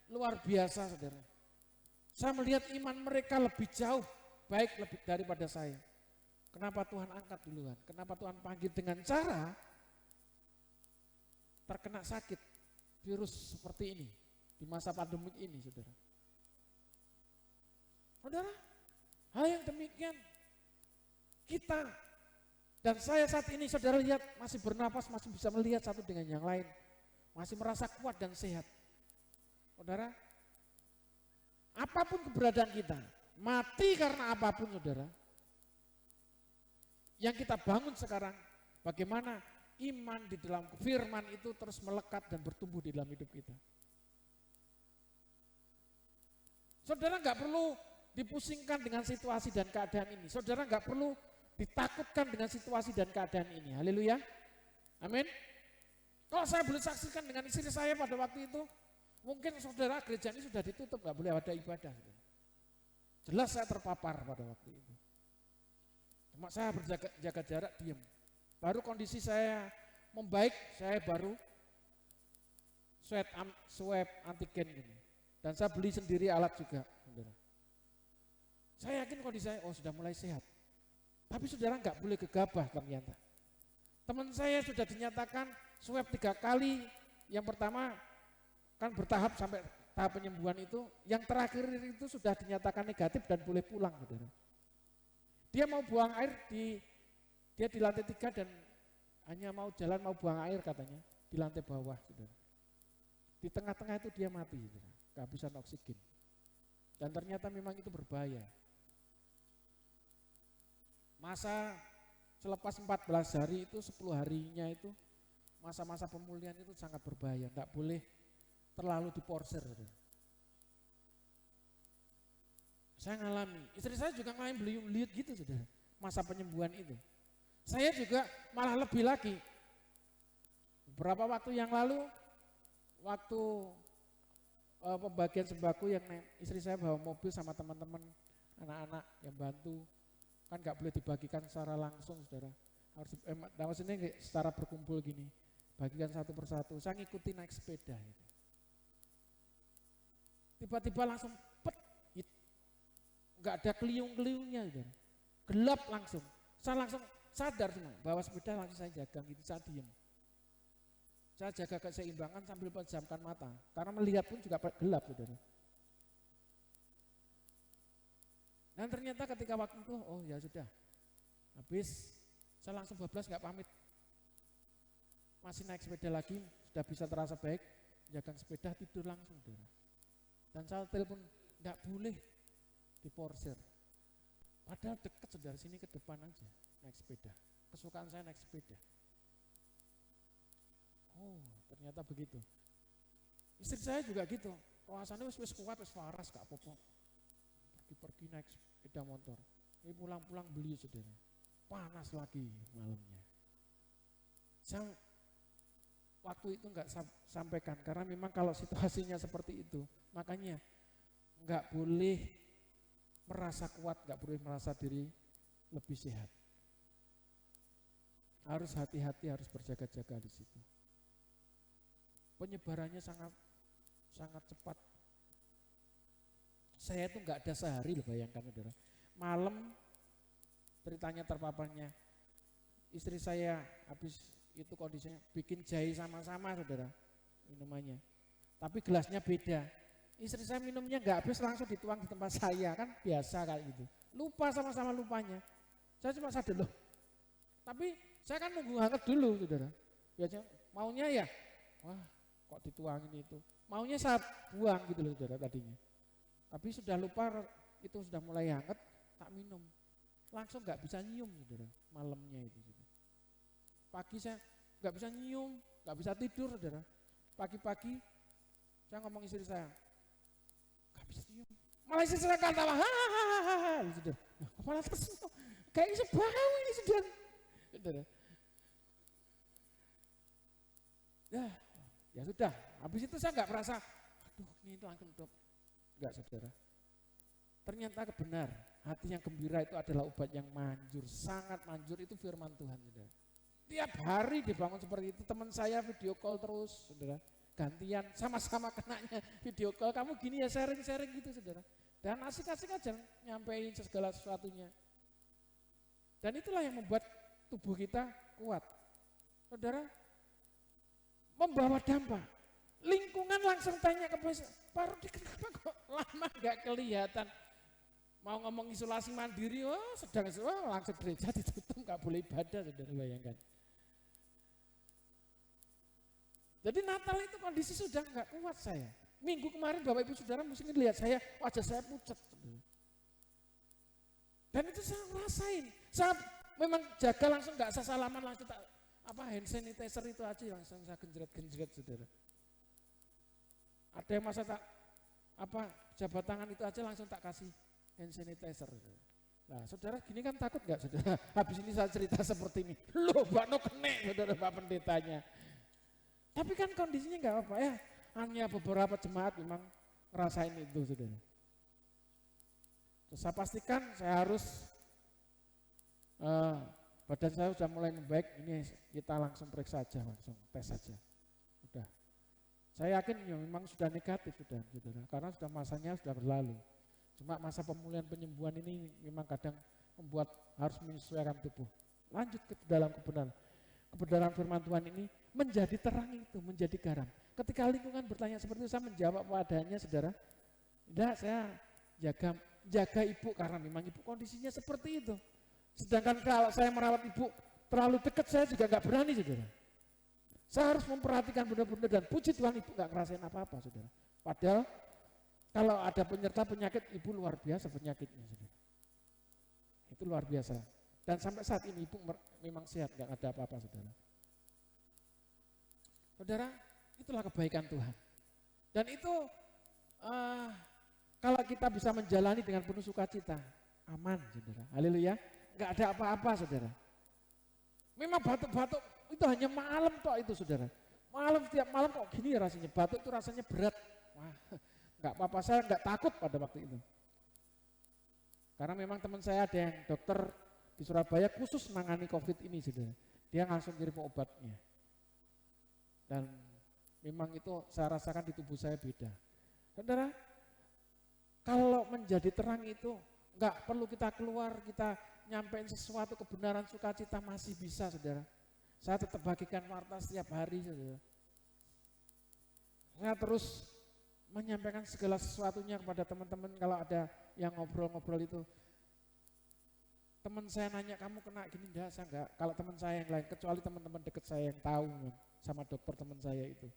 Speaker 2: luar biasa, saudara. Saya melihat iman mereka lebih jauh, baik lebih daripada saya. Kenapa Tuhan angkat duluan? Kenapa Tuhan panggil dengan cara terkena sakit, virus seperti ini, di masa pandemik ini, saudara. Saudara, hal yang demikian, kita dan saya saat ini saudara lihat masih bernapas, masih bisa melihat satu dengan yang lain. Masih merasa kuat dan sehat. Saudara, apapun keberadaan kita, mati karena apapun saudara. Yang kita bangun sekarang, bagaimana iman di dalam firman itu terus melekat dan bertumbuh di dalam hidup kita. Saudara nggak perlu dipusingkan dengan situasi dan keadaan ini. Saudara nggak perlu ditakutkan dengan situasi dan keadaan ini. Haleluya. Amin. Kalau saya boleh saksikan dengan istri saya pada waktu itu, mungkin saudara gereja ini sudah ditutup, nggak boleh ada ibadah. Jelas saya terpapar pada waktu itu. Cuma saya berjaga jarak, diam. Baru kondisi saya membaik, saya baru swab antigen ini. Dan saya beli sendiri alat juga, saudara. Saya yakin kondisi saya, sudah mulai sehat. Tapi saudara nggak boleh gegabah ternyata. Teman saya sudah dinyatakan swab 3 kali. Yang pertama kan bertahap sampai tahap penyembuhan itu. Yang terakhir itu sudah dinyatakan negatif dan boleh pulang, saudara. Dia mau buang air dia di lantai 3 dan hanya mau jalan mau buang air katanya di lantai bawah, saudara. Di tengah-tengah itu dia mati, saudara, kehabisan oksigen. Dan ternyata memang itu berbahaya. Masa selepas 14 hari itu 10 harinya itu masa-masa pemulihan itu sangat berbahaya, enggak boleh terlalu diporsir. Saya ngalami, istri saya juga ngalamin beliau gitu, saudara, masa penyembuhan itu. Saya juga malah lebih lagi, Beberapa waktu yang lalu, waktu pembagian sembako yang istri saya bawa mobil sama teman-teman, anak-anak yang bantu, kan nggak boleh dibagikan secara langsung, saudara. Harus ini secara berkumpul gini, bagikan satu persatu. Saya ngikuti naik sepeda. Gitu. Tiba-tiba langsung nggak ada keliung-keliungnya, saudara. Gelap langsung. Saya langsung sadar semua, bawa sepeda langsung saya jaga gitu, saya diem. Saya jaga keseimbangan sambil pejamkan mata, karena melihat pun juga gelap, saudara. Dan ternyata ketika waktu itu, oh ya sudah, habis, saya langsung bablas nggak pamit. Masih naik sepeda lagi, sudah bisa terasa baik, jaga sepeda tidur langsung, saudara. Dan saya telepon, nggak boleh diporsir. Padahal dekat, saudara, sini ke depan aja, naik sepeda. Kesukaan saya naik sepeda. Oh, ternyata begitu. Istri saya juga gitu. Kawasannya wis kuat, wis waras, gak apa-apa. Pergi-pergi naik sepeda motor. Ini pulang-pulang beli, saudara. Panas lagi malamnya. Saya waktu itu nggak sampaikan karena memang kalau situasinya seperti itu, makanya nggak boleh merasa kuat, nggak boleh merasa diri lebih sehat. Harus hati-hati, harus berjaga-jaga di situ. Penyebarannya sangat cepat. Saya itu nggak ada sehari loh, bayangkan, saudara. Malam ceritanya terpaparnya, istri saya habis itu kondisinya bikin jahe sama-sama, saudara, minumannya. Tapi gelasnya beda. Istri saya minumnya nggak habis, langsung dituang di tempat saya, kan biasa kayak gitu. Lupa sama-sama lupanya. Saya cuma sadar loh. Tapi saya kan nunggu hangat dulu, saudara. Biasanya maunya ya, wah kok dituangin itu. Maunya saya buang gitu loh, saudara, tadinya. Tapi sudah lupa, itu sudah mulai hangat, tak minum. Langsung nggak bisa nyium, saudara, malamnya itu. Saudara. Pagi saya nggak bisa nyium, nggak bisa tidur, saudara. Pagi-pagi saya ngomong istri saya, nggak bisa nyium. Malah istri saya katawa, hahaha, saudara. Kepala tersenyum, kayak bisa bau ini, saudara. Saudara. Ya sudah, habis itu saya nggak merasa, aduh ini langsung dok. Enggak, saudara. Ternyata benar, hati yang gembira itu adalah obat yang manjur, sangat manjur, itu firman Tuhan, saudara. Tiap hari dibangun seperti itu, teman saya video call terus, saudara. Gantian, sama-sama kenanya video call, kamu gini ya, sharing-sharing gitu, saudara. Dan asik-asik aja nyampein segala sesuatunya. Dan itulah yang membuat tubuh kita kuat. Saudara, membawa dampak. Lingkungan langsung tanya ke Pak Rudi, kenapa kok lama gak kelihatan? Mau ngomong isolasi mandiri, langsung gereja ditutup, gak boleh ibadah, saudara, bayangkan. Jadi Natal itu kondisi sudah gak kuat saya. Minggu kemarin Bapak Ibu Saudara mesti lihat saya, wajah saya pucat. Saudara. Dan itu saya rasain. Saya memang jaga langsung, gak saya salaman, langsung tak, hand sanitizer itu aja langsung saya genjret-genjret, saudara. Ada yang masa tak jabat tangan itu aja langsung tak kasih hand sanitizer. Nah, saudara gini kan takut nggak, saudara? Habis ini saya cerita seperti ini, loh Mbak No kene, saudara, Pak Pendetanya. Tapi kan kondisinya nggak apa-apa ya, hanya beberapa jemaat memang ngerasain itu, saudara. Terus saya pastikan saya harus badan saya sudah mulai membaik, ini kita langsung periksa aja, langsung tes saja. Udah. Saya yakin ya memang sudah negatif, sudah, saudara, karena sudah masanya sudah berlalu. Cuma masa pemulihan penyembuhan ini memang kadang membuat harus menyesuaikan tubuh. Lanjut ke dalam kebenaran. Kebenaran firman Tuhan ini menjadi terang itu, menjadi garam. Ketika lingkungan bertanya seperti itu, saya menjawab padanya, saudara. Tidak, saya jaga ibu karena memang ibu kondisinya seperti itu. Sedangkan kalau saya merawat ibu terlalu dekat, saya juga nggak berani, saudara. Saya harus memperhatikan benar-benar, dan puji Tuhan ibu nggak ngerasain apa-apa, saudara. Padahal kalau ada penyerta penyakit, ibu luar biasa penyakitnya, saudara. Itu luar biasa. Dan sampai saat ini ibu memang sehat, nggak ada apa-apa, saudara. Saudara, itulah kebaikan Tuhan. Dan itu kalau kita bisa menjalani dengan penuh sukacita, aman, saudara. Haleluya. Nggak ada apa-apa, saudara. Memang batuk-batuk itu hanya malam toh itu, saudara. Tiap malam kok gini ya rasanya, batuk itu rasanya berat. Wah, nggak apa-apa, saya nggak takut pada waktu itu. Karena memang teman saya ada yang dokter di Surabaya khusus menangani COVID ini, saudara. Dia langsung kirim obatnya. Dan memang itu saya rasakan di tubuh saya beda. Saudara, kalau menjadi terang itu nggak perlu kita keluar, kita nyampein sesuatu kebenaran sukacita masih bisa, saudara. Saya tetap bagikan warta setiap hari, saudara. Saya terus menyampaikan segala sesuatunya kepada teman-teman. Kalau ada yang ngobrol-ngobrol itu, teman saya nanya, kamu kena gini enggak? Saya enggak. Kalau teman saya yang lain, kecuali teman-teman dekat saya yang tahu sama dokter teman saya itu,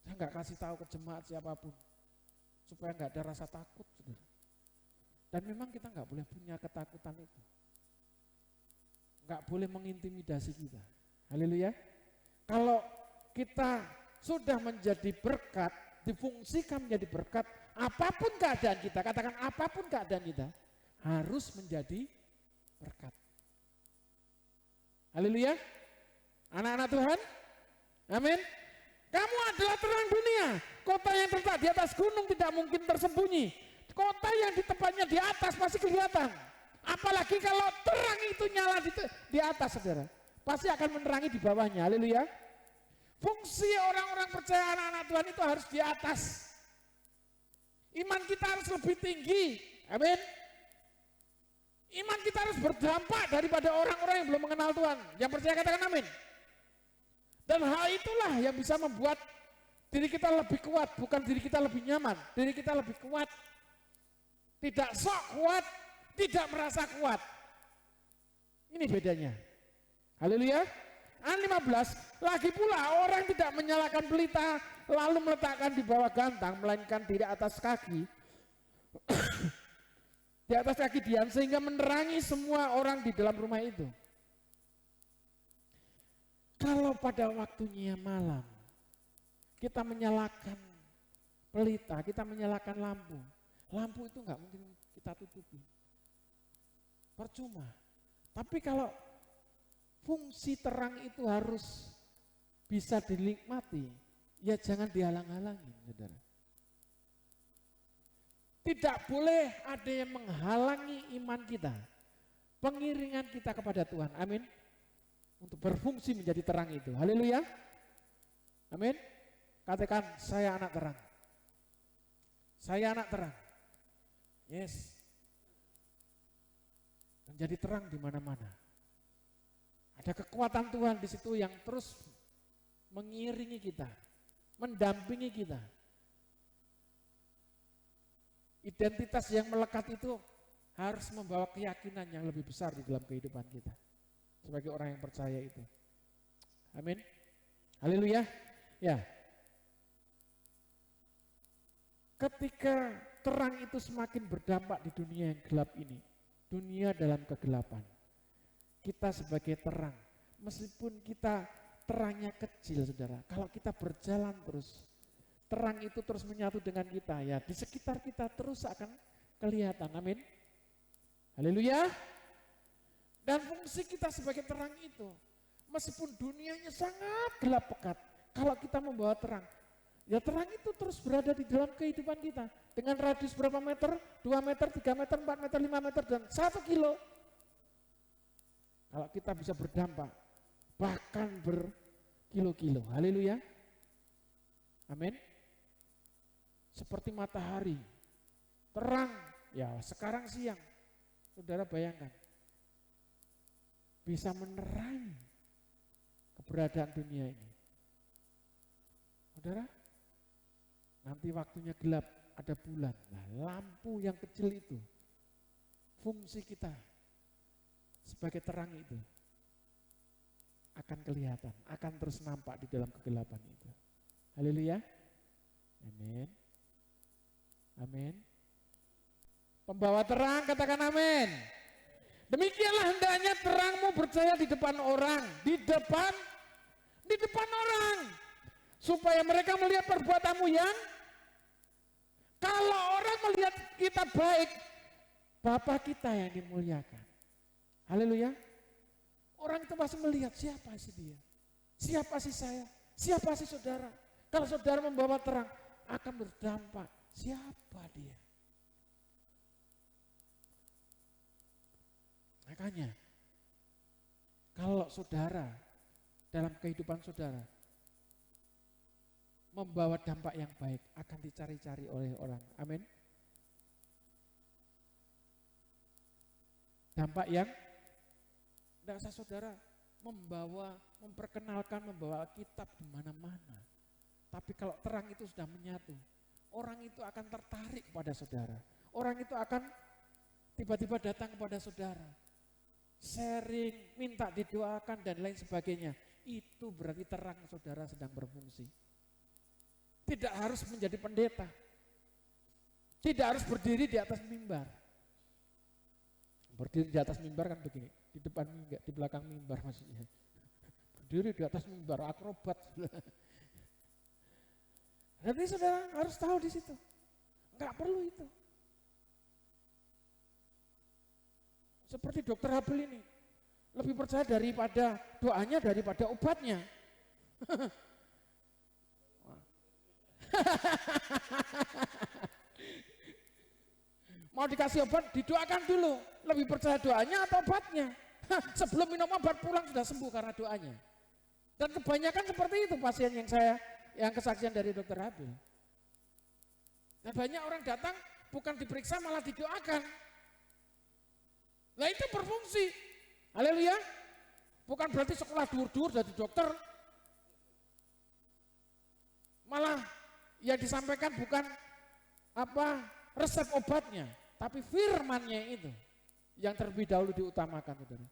Speaker 2: saya enggak kasih tahu ke jemaat siapapun supaya enggak ada rasa takut, saudara. Dan memang kita enggak boleh punya ketakutan itu, enggak boleh mengintimidasi kita. Haleluya. Kalau kita sudah menjadi berkat, difungsikan menjadi berkat, apapun keadaan kita, katakan apapun keadaan kita, harus menjadi berkat. Haleluya. Anak-anak Tuhan, amin. Kamu adalah terang dunia. Kota yang terletak di atas gunung tidak mungkin tersembunyi. Kota yang di tempatnya di atas pasti kelihatan. Apalagi kalau terang itu nyala di atas, saudara, pasti akan menerangi di bawahnya. Haleluya. Fungsi orang-orang percaya, anak-anak Tuhan, itu harus di atas. Iman kita harus lebih tinggi. Amin. Iman kita harus berdampak daripada orang-orang yang belum mengenal Tuhan. Yang percaya katakan amin. Dan hal itulah yang bisa membuat diri kita lebih kuat, bukan diri kita lebih nyaman, diri kita lebih kuat. Tidak sok kuat, tidak merasa kuat. Ini bedanya. Haleluya. Ayat 15, lagi pula orang tidak menyalakan pelita lalu meletakkan di bawah gantang, melainkan di atas kaki. Di atas kaki Dian, sehingga menerangi semua orang di dalam rumah itu. Kalau pada waktunya malam kita menyalakan pelita, kita menyalakan lampu, lampu itu nggak mungkin kita tutupi, percuma. Tapi kalau fungsi terang itu harus bisa dinikmati, ya jangan dihalang-halangi, saudara. Tidak boleh ada yang menghalangi iman kita, pengiringan kita kepada Tuhan, amin. Untuk berfungsi menjadi terang itu, haleluya, amin. Katakan, saya anak terang, saya anak terang, yes. Menjadi terang di mana-mana. Ada kekuatan Tuhan di situ yang terus mengiringi kita, mendampingi kita. Identitas yang melekat itu harus membawa keyakinan yang lebih besar di dalam kehidupan kita sebagai orang yang percaya itu. Amin. Haleluya. Ya. Ketika terang itu semakin berdampak di dunia yang gelap ini, dunia dalam kegelapan, kita sebagai terang, meskipun kita terangnya kecil, saudara, kalau kita berjalan terus, terang itu terus menyatu dengan kita, ya di sekitar kita terus akan kelihatan, amin. Haleluya. Dan fungsi kita sebagai terang itu, meskipun dunianya sangat gelap pekat, kalau kita membawa terang, ya terang itu terus berada di dalam kehidupan kita, dengan radius berapa meter, 2 meter, 3 meter, 4 meter, 5 meter, dan 1 kilo. Kalau kita bisa berdampak, bahkan berkilo-kilo, haleluya, amin. Seperti matahari, terang, ya sekarang siang, saudara bayangkan, bisa menerangi keberadaan dunia ini. Saudara, nanti waktunya gelap, ada bulan, nah lampu yang kecil itu, fungsi kita sebagai terang itu akan kelihatan, akan terus nampak di dalam kegelapan itu. Haleluya, amin, amin. Pembawa terang, katakan amin. Demikianlah hendaknya terangmu bercahaya di depan orang, di depan orang, supaya mereka melihat perbuatanmu yang, kalau orang melihat kita baik, Bapa kita yang dimuliakan. Haleluya. Orang itu pasti melihat siapa sih dia, siapa sih saya, Siapa sih saudara? Kalau saudara membawa terang akan berdampak. Siapa dia? Makanya kalau saudara dalam kehidupan saudara membawa dampak yang baik akan dicari-cari oleh orang. Amin. Dampak yang tidak usah saudara memperkenalkan, membawa kitab di mana-mana. Tapi kalau terang itu sudah menyatu, orang itu akan tertarik kepada saudara. Orang itu akan tiba-tiba datang kepada saudara. Sharing, minta didoakan dan lain sebagainya. Itu berarti terang saudara sedang berfungsi. Tidak harus menjadi pendeta. Tidak harus berdiri di atas mimbar. Berdiri di atas mimbar kan begini, di depan mimbar, di belakang mimbar maksudnya. Berdiri di atas mimbar, akrobat. Jadi saudara harus tahu di situ. Enggak perlu itu. Seperti dokter Habel ini, lebih percaya daripada doanya daripada obatnya. Mau dikasih obat, didoakan dulu. Lebih percaya doanya atau obatnya? Sebelum minum obat pulang sudah sembuh karena doanya. Dan kebanyakan seperti itu pasien yang kesaksian dari dokter Habel. Dan banyak orang datang bukan diperiksa malah didoakan. Nah itu berfungsi. Haleluya. Bukan berarti sekolah dur-dur jadi dokter. Malah yang disampaikan bukan resep obatnya, tapi firmannya itu yang terlebih dahulu diutamakan, saudara.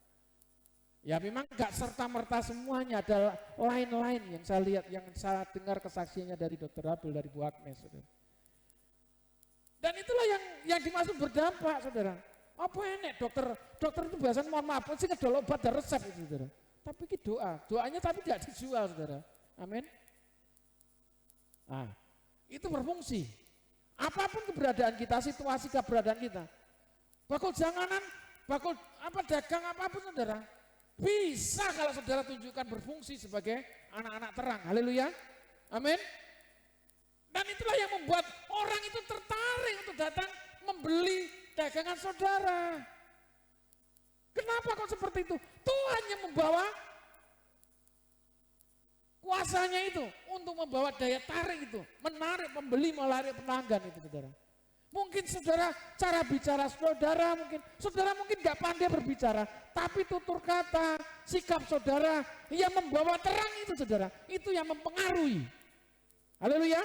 Speaker 2: Ya memang gak serta-merta semuanya, ada lain-lain yang saya lihat, yang saya dengar kesaksiannya dari dokter Habel, dari Bu Agnes, saudara. Dan itulah yang dimaksud berdampak, saudara. Apa enak dokter itu biasanya mohon maaf sih ngedol obat dan resep itu, saudara. Tapi ini doanya tapi tidak dijual, saudara. Amin. Nah, itu berfungsi. Apapun keberadaan kita, situasi keberadaan kita, bakul janganan, bakul dagang apapun saudara, bisa kalau saudara tunjukkan berfungsi sebagai anak-anak terang. Haleluya. Amin. Dan itulah yang membuat orang itu tertarik untuk datang membeli dagangan saudara. Kenapa kok seperti itu? Tuhan yang membawa kuasanya itu untuk membawa daya tarik itu, menarik pembeli, menarik pelanggan itu, saudara. Mungkin saudara cara bicara saudara mungkin gak pandai berbicara, tapi tutur kata, sikap saudara yang membawa terang itu, saudara, itu yang mempengaruhi. Haleluya.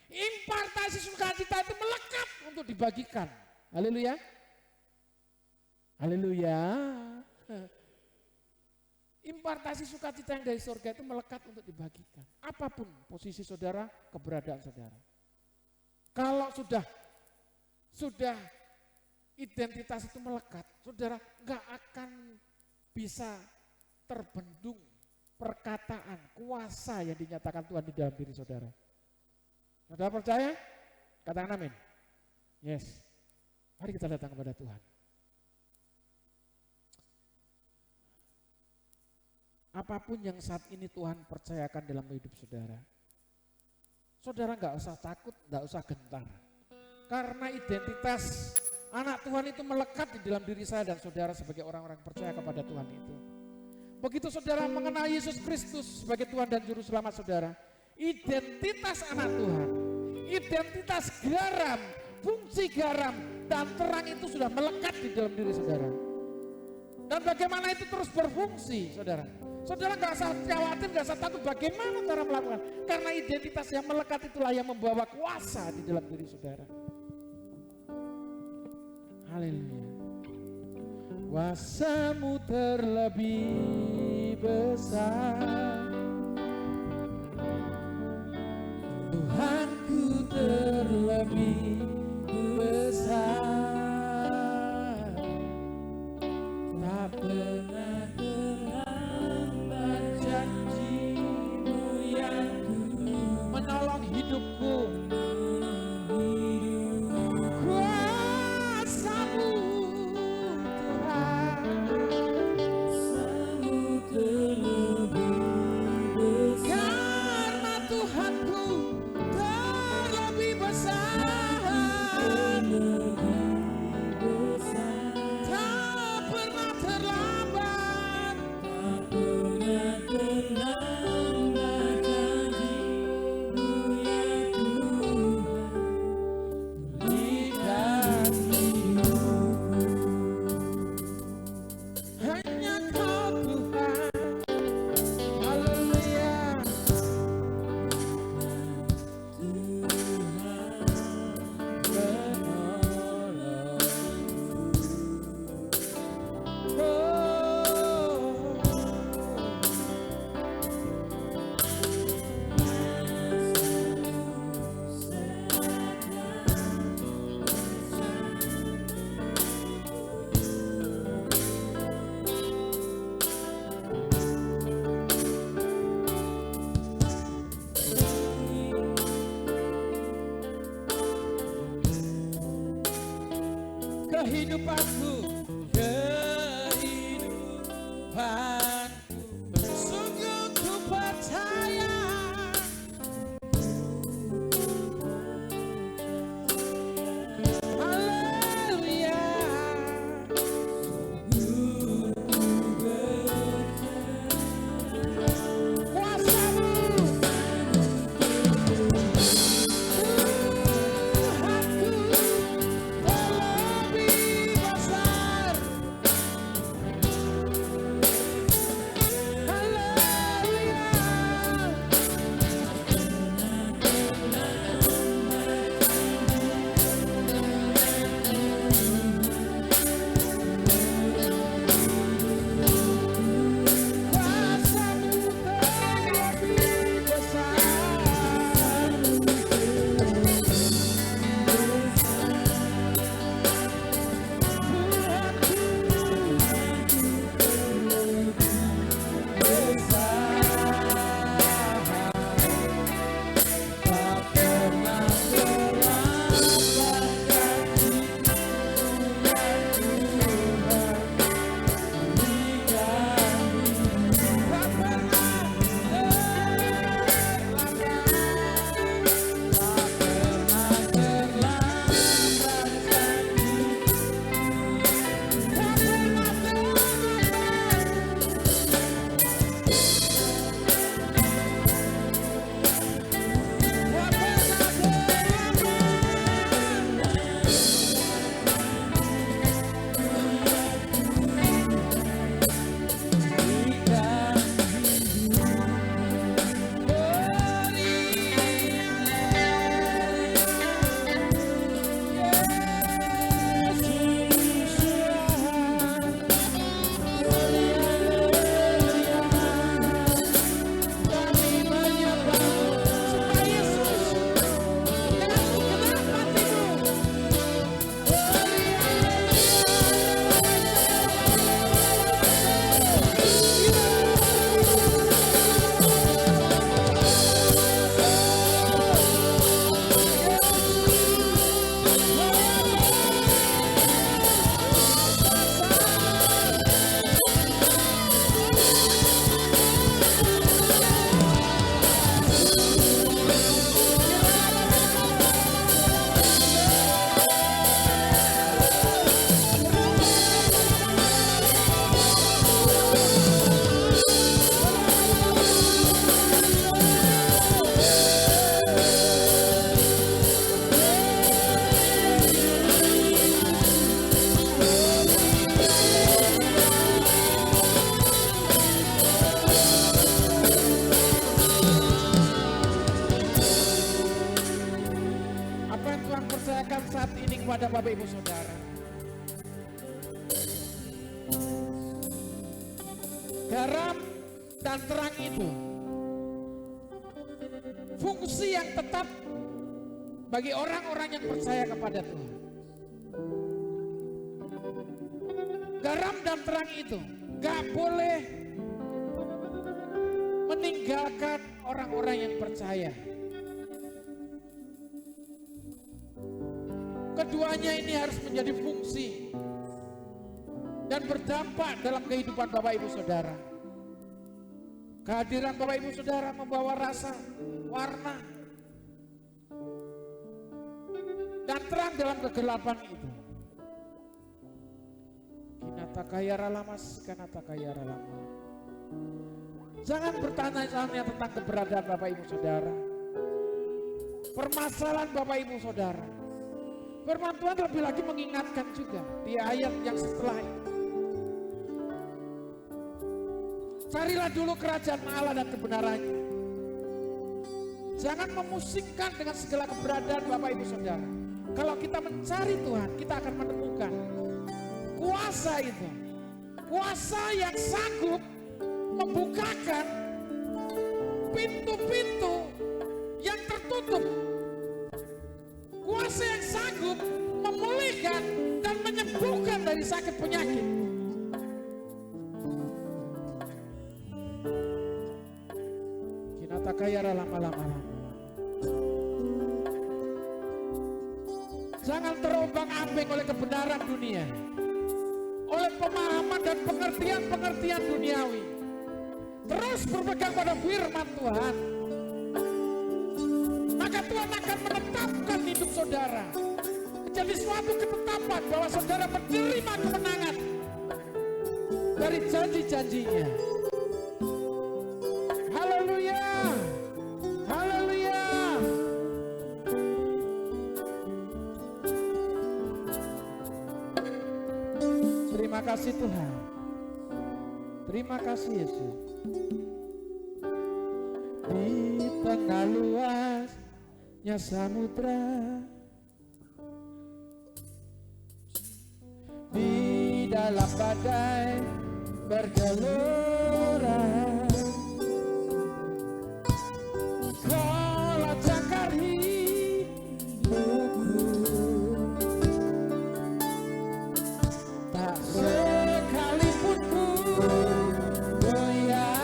Speaker 2: Impartasi sukacita itu melekat untuk dibagikan. Haleluya. Haleluya. Impartasi sukacita yang dari surga itu melekat untuk dibagikan. Apapun posisi saudara, keberadaan saudara. Kalau sudah identitas itu melekat, saudara nggak akan bisa terbendung perkataan, kuasa yang dinyatakan Tuhan di dalam diri saudara. Saudara percaya? Katakan amin. Yes. Mari kita datang kepada Tuhan. Apapun yang saat ini Tuhan percayakan dalam hidup saudara, saudara nggak usah takut, nggak usah gentar, karena identitas anak Tuhan itu melekat di dalam diri saya dan saudara sebagai orang-orang percaya kepada Tuhan itu. Begitu saudara mengenal Yesus Kristus sebagai Tuhan dan Juru Selamat saudara, identitas anak Tuhan, identitas garam, fungsi garam dan terang itu sudah melekat di dalam diri saudara. Dan bagaimana itu terus berfungsi, saudara? Saudara gak usah khawatir, gak usah takut bagaimana cara melakukan. Karena identitas yang melekat itulah yang membawa kuasa di dalam diri saudara. Haleluya. Kuasamu terlebih besar, Tuhanku terlebih besar, tak pernah terlambat janjimu yang menolong hidupku. Kuasamu Tuhan, kuasamu terlebih besar. kehidupanku, sungguh ku percaya. Haleluya. Saat ini kepada Bapak Ibu Saudara, garam dan terang itu fungsi yang tetap bagi orang-orang yang percaya kepada Tuhan. Garam dan terang itu gak boleh meninggalkan orang-orang yang percaya. Keduanya ini harus menjadi fungsi dan berdampak dalam kehidupan Bapak Ibu Saudara. Kehadiran Bapak Ibu Saudara membawa rasa, warna, dan terang dalam kegelapan itu. Kinata kayara lamas, kanata kayara lama. Jangan bertanya-tanya tentang keberadaan Bapak Ibu Saudara, permasalahan Bapak Ibu Saudara. Firman Tuhan lebih lagi mengingatkan juga di ayat yang setelah itu. Carilah dulu kerajaan Allah dan kebenarannya. Jangan memusingkan dengan segala keberadaan Bapak Ibu Saudara. Kalau kita mencari Tuhan, kita akan menemukan kuasa itu. Kuasa yang sanggup membukakan pintu-pintu yang tertutup. Kuasa yang sanggup memulihkan dan menyembuhkan dari sakit penyakit. Kinata kayara lama-lama. Jangan terombang samping oleh kebenaran dunia, oleh pemahaman dan pengertian-pengertian duniawi. Terus berpegang pada firman Tuhan, maka Tuhan akan menetapkan hidup saudara menjadi suatu ketetapan bahwa saudara menerima kemenangan dari janji-janjinya. Haleluya, haleluya. Terima kasih Tuhan, terima kasih Yesus. Di tengah luasnya samudra, di dalam badai bergelora, Kau lancarkan hidupku, tak sekalipun ku goyah.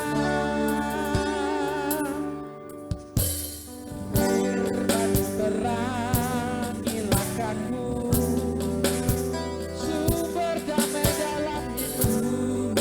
Speaker 2: Firman terangi langkahku, sumber damai dalam hidupku.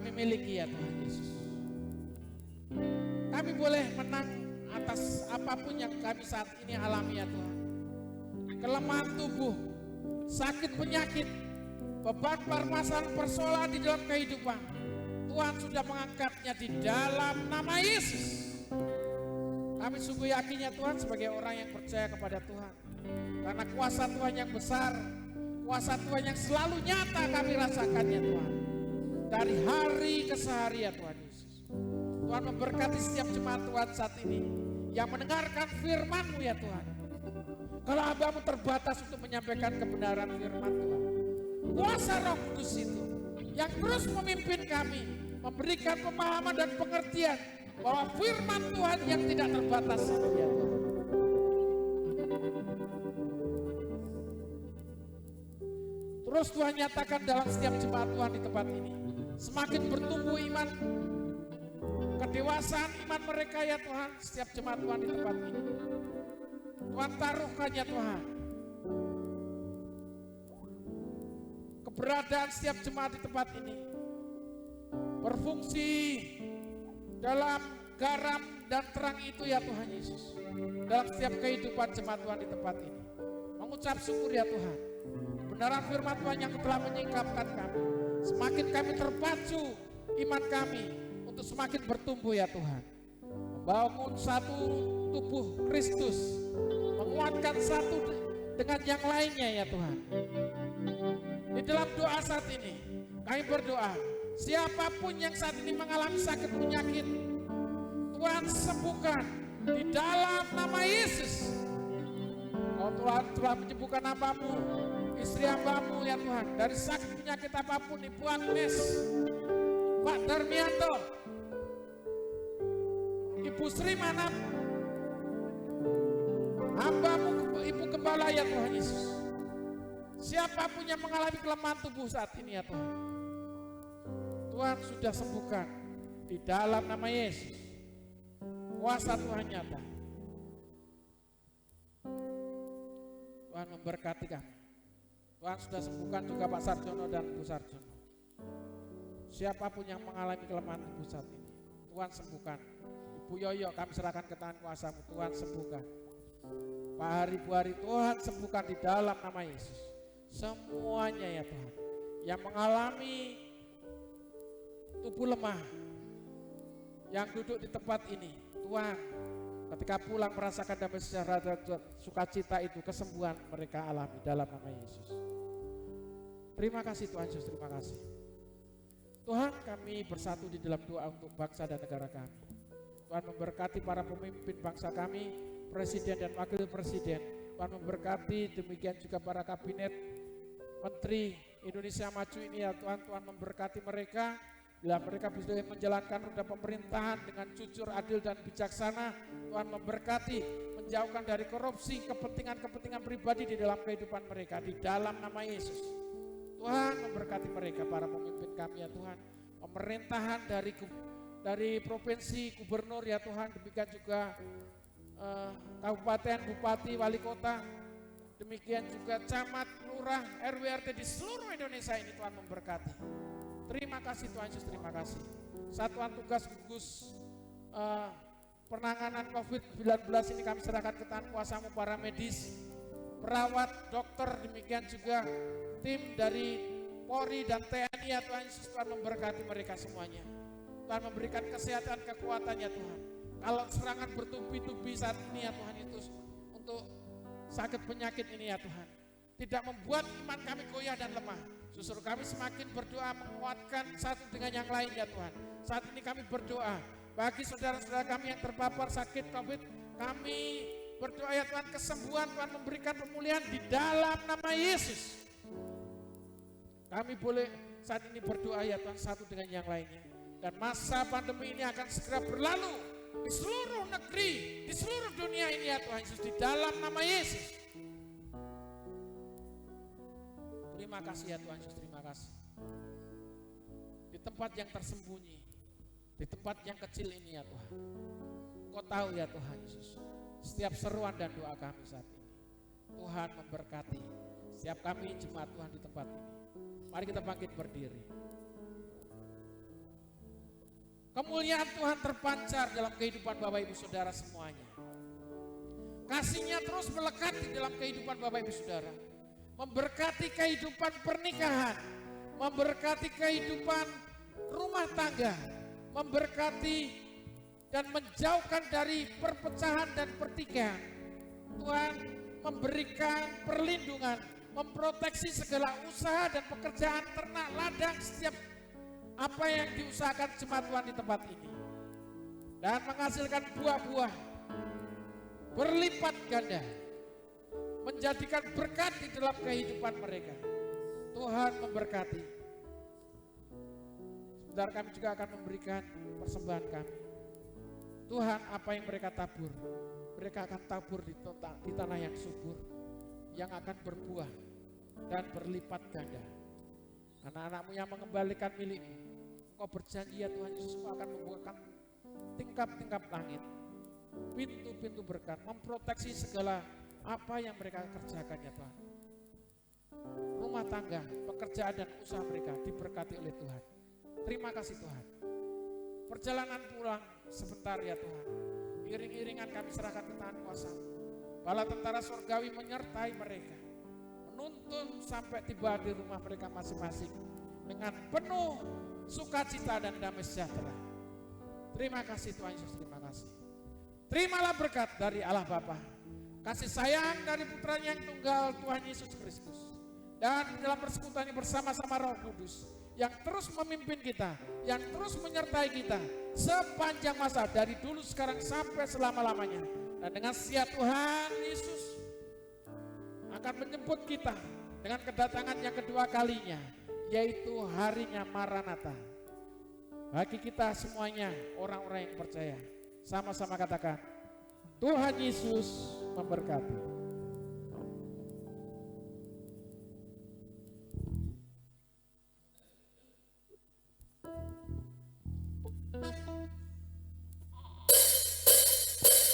Speaker 2: kami miliki ya Tuhan Yesus. Kami boleh menang atas apapun yang kami saat ini alami ya Tuhan. Kelemahan tubuh, sakit penyakit, beban permasalahan persoalan di dalam kehidupan, Tuhan sudah mengangkatnya di dalam nama Yesus. Kami sungguh yakin ya Tuhan sebagai orang yang percaya kepada Tuhan. Karena kuasa Tuhan yang besar, kuasa Tuhan yang selalu nyata kami rasakan ya Tuhan. Dari hari ke hari ya Tuhan Yesus. Tuhan memberkati setiap jemaat Tuhan saat ini yang mendengarkan firman-Mu ya Tuhan. Kalau hamba-Mu terbatas untuk menyampaikan kebenaran firman Tuhan, kuasa Roh Kudus itu yang terus memimpin kami, memberikan pemahaman dan pengertian bahwa firman Tuhan yang tidak terbatas itu ya Tuhan. Terus Tuhan nyatakan dalam setiap jemaat Tuhan di tempat ini, semakin bertumbuh iman, kedewasaan iman mereka ya Tuhan, setiap jemaat Tuhan di tempat ini. Tuhan taruhkan ya Tuhan keberadaan setiap jemaat di tempat ini berfungsi dalam garam dan terang itu ya Tuhan Yesus. Dalam setiap kehidupan jemaat Tuhan di tempat ini, mengucap syukur ya Tuhan. Kebenaran firman Tuhan yang telah menyingkapkan kami, semakin kami terpacu iman kami untuk semakin bertumbuh ya Tuhan. Membangun satu tubuh Kristus, menguatkan satu dengan yang lainnya ya Tuhan. Di dalam doa saat ini kami berdoa, siapapun yang saat ini mengalami sakit penyakit, Tuhan sembuhkan di dalam nama Yesus. Kau Tuhan telah menyembuhkan hamba-Mu, istri hamba-Mu ya Tuhan, dari sakit penyakit apapun, Ibu Agnes, Pak Darmianto, Ibu Sri Manap, hamba-Mu Ibu Gembala ya Tuhan Yesus. Siapapun yang mengalami kelemahan tubuh saat ini ya Tuhan, Tuhan sudah sembuhkan di dalam nama Yesus. Kuasa Tuhan nyata. Tuhan memberkati kami. Tuhan sudah sembuhkan juga Pak Sarjono dan Bu Sarjono. Siapapun yang mengalami kelemahan tubuh saat ini, Tuhan sembuhkan. Ibu Yoyo kami serahkan ke tangan kuasa-Mu, Tuhan sembuhkan. Pak Hari Bu Hari, Tuhan sembuhkan di dalam nama Yesus. Semuanya ya Tuhan, yang mengalami tubuh lemah, yang duduk di tempat ini, Tuhan, ketika pulang merasakan damai sejahtera dan sukacita itu, kesembuhan mereka alami dalam nama Yesus. Terima kasih Tuhan Yesus, terima kasih. Tuhan, kami bersatu di dalam doa untuk bangsa dan negara kami. Tuhan memberkati para pemimpin bangsa kami, presiden dan wakil presiden. Tuhan memberkati demikian juga para kabinet, menteri Indonesia Maju ini ya Tuhan. Tuhan memberkati mereka. Bila mereka bisa menjalankan roda pemerintahan dengan jujur, adil dan bijaksana, Tuhan memberkati, menjauhkan dari korupsi, kepentingan-kepentingan pribadi di dalam kehidupan mereka, di dalam nama Yesus. Tuhan memberkati mereka, para pemimpin kami ya Tuhan, pemerintahan dari provinsi, gubernur ya Tuhan, demikian juga kabupaten, bupati, wali kota, demikian juga camat, lurah, RW, RT di seluruh Indonesia ini Tuhan memberkati. Terima kasih Tuhan Yesus, terima kasih. Satuan tugas gugus penanganan COVID-19 ini kami serahkan ke tangan kuasa-Mu, para medis, perawat, dokter, demikian juga tim dari Polri dan TNI ya Tuhan Yesus. Tuhan memberkati mereka semuanya. Tuhan memberikan kesehatan, kekuatan ya Tuhan. Kalau serangan bertubi-tubi saat ini ya Tuhan itu untuk sakit penyakit ini ya Tuhan, tidak membuat iman kami goyah dan lemah. Justru kami semakin berdoa menguatkan satu dengan yang lain ya Tuhan. Saat ini kami berdoa bagi saudara-saudara kami yang terpapar sakit COVID, kami berdoa ya Tuhan kesembuhan, Tuhan memberikan pemulihan di dalam nama Yesus. Kami boleh saat ini berdoa ya Tuhan satu dengan yang lainnya. Dan masa pandemi ini akan segera berlalu di seluruh negeri, di seluruh dunia ini ya Tuhan Yesus, di dalam nama Yesus. Terima kasih ya Tuhan Yesus, terima kasih. Di tempat yang tersembunyi, di tempat yang kecil ini ya Tuhan, Kau tahu ya Tuhan Yesus, setiap seruan dan doa kami saat ini. Tuhan memberkati setiap kami jemaat Tuhan di tempat ini. Mari kita bangkit berdiri. Kemuliaan Tuhan terpancar dalam kehidupan Bapak Ibu Saudara semuanya. Kasih-Nya terus melekat di dalam kehidupan Bapak Ibu Saudara. Memberkati kehidupan pernikahan, memberkati kehidupan rumah tangga, memberkati dan menjauhkan dari perpecahan dan pertikaian. Tuhan memberikan perlindungan, memproteksi segala usaha dan pekerjaan ternak ladang setiap apa yang diusahakan jemaat Tuhan di tempat ini. Dan menghasilkan buah-buah berlipat ganda, menjadikan berkat di dalam kehidupan mereka. Tuhan memberkati. Sebentar kami juga akan memberikan persembahan kami. Tuhan, apa yang mereka tabur, mereka akan tabur di tanah yang subur, yang akan berbuah dan berlipat ganda. Anak-anakmu yang mengembalikan milikmu, Engkau berjanji ya Tuhan Yesus, Engkau akan membukakan tingkap-tingkap langit, pintu-pintu berkat, memproteksi segala apa yang mereka kerjakan ya Tuhan. Rumah tangga, pekerjaan dan usaha mereka diberkati oleh Tuhan. Terima kasih Tuhan. Perjalanan pulang sebentar ya Tuhan, iring-iringan kami serahkan ke tangan kuasa. Bala tentara surgawi menyertai mereka, menuntun sampai tiba di rumah mereka masing-masing dengan penuh sukacita dan damai sejahtera. Terima kasih Tuhan Yesus, terima kasih. Terimalah berkat dari Allah Bapa, kasih sayang dari Putranya yang tunggal Tuhan Yesus Kristus, dan dalam persekutuannya bersama-sama Roh Kudus yang terus memimpin kita, yang terus menyertai kita sepanjang masa dari dulu sekarang sampai selama-lamanya. Dan dengan siap Tuhan Yesus akan menjemput kita dengan kedatangan yang kedua kalinya, yaitu harinya Maranatha. Bagi kita semuanya orang-orang yang percaya, sama-sama katakan, Tuhan Yesus memberkati.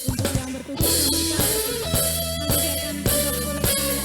Speaker 1: Untuk yang bertujuan menikah, menyediakan produk-produk yang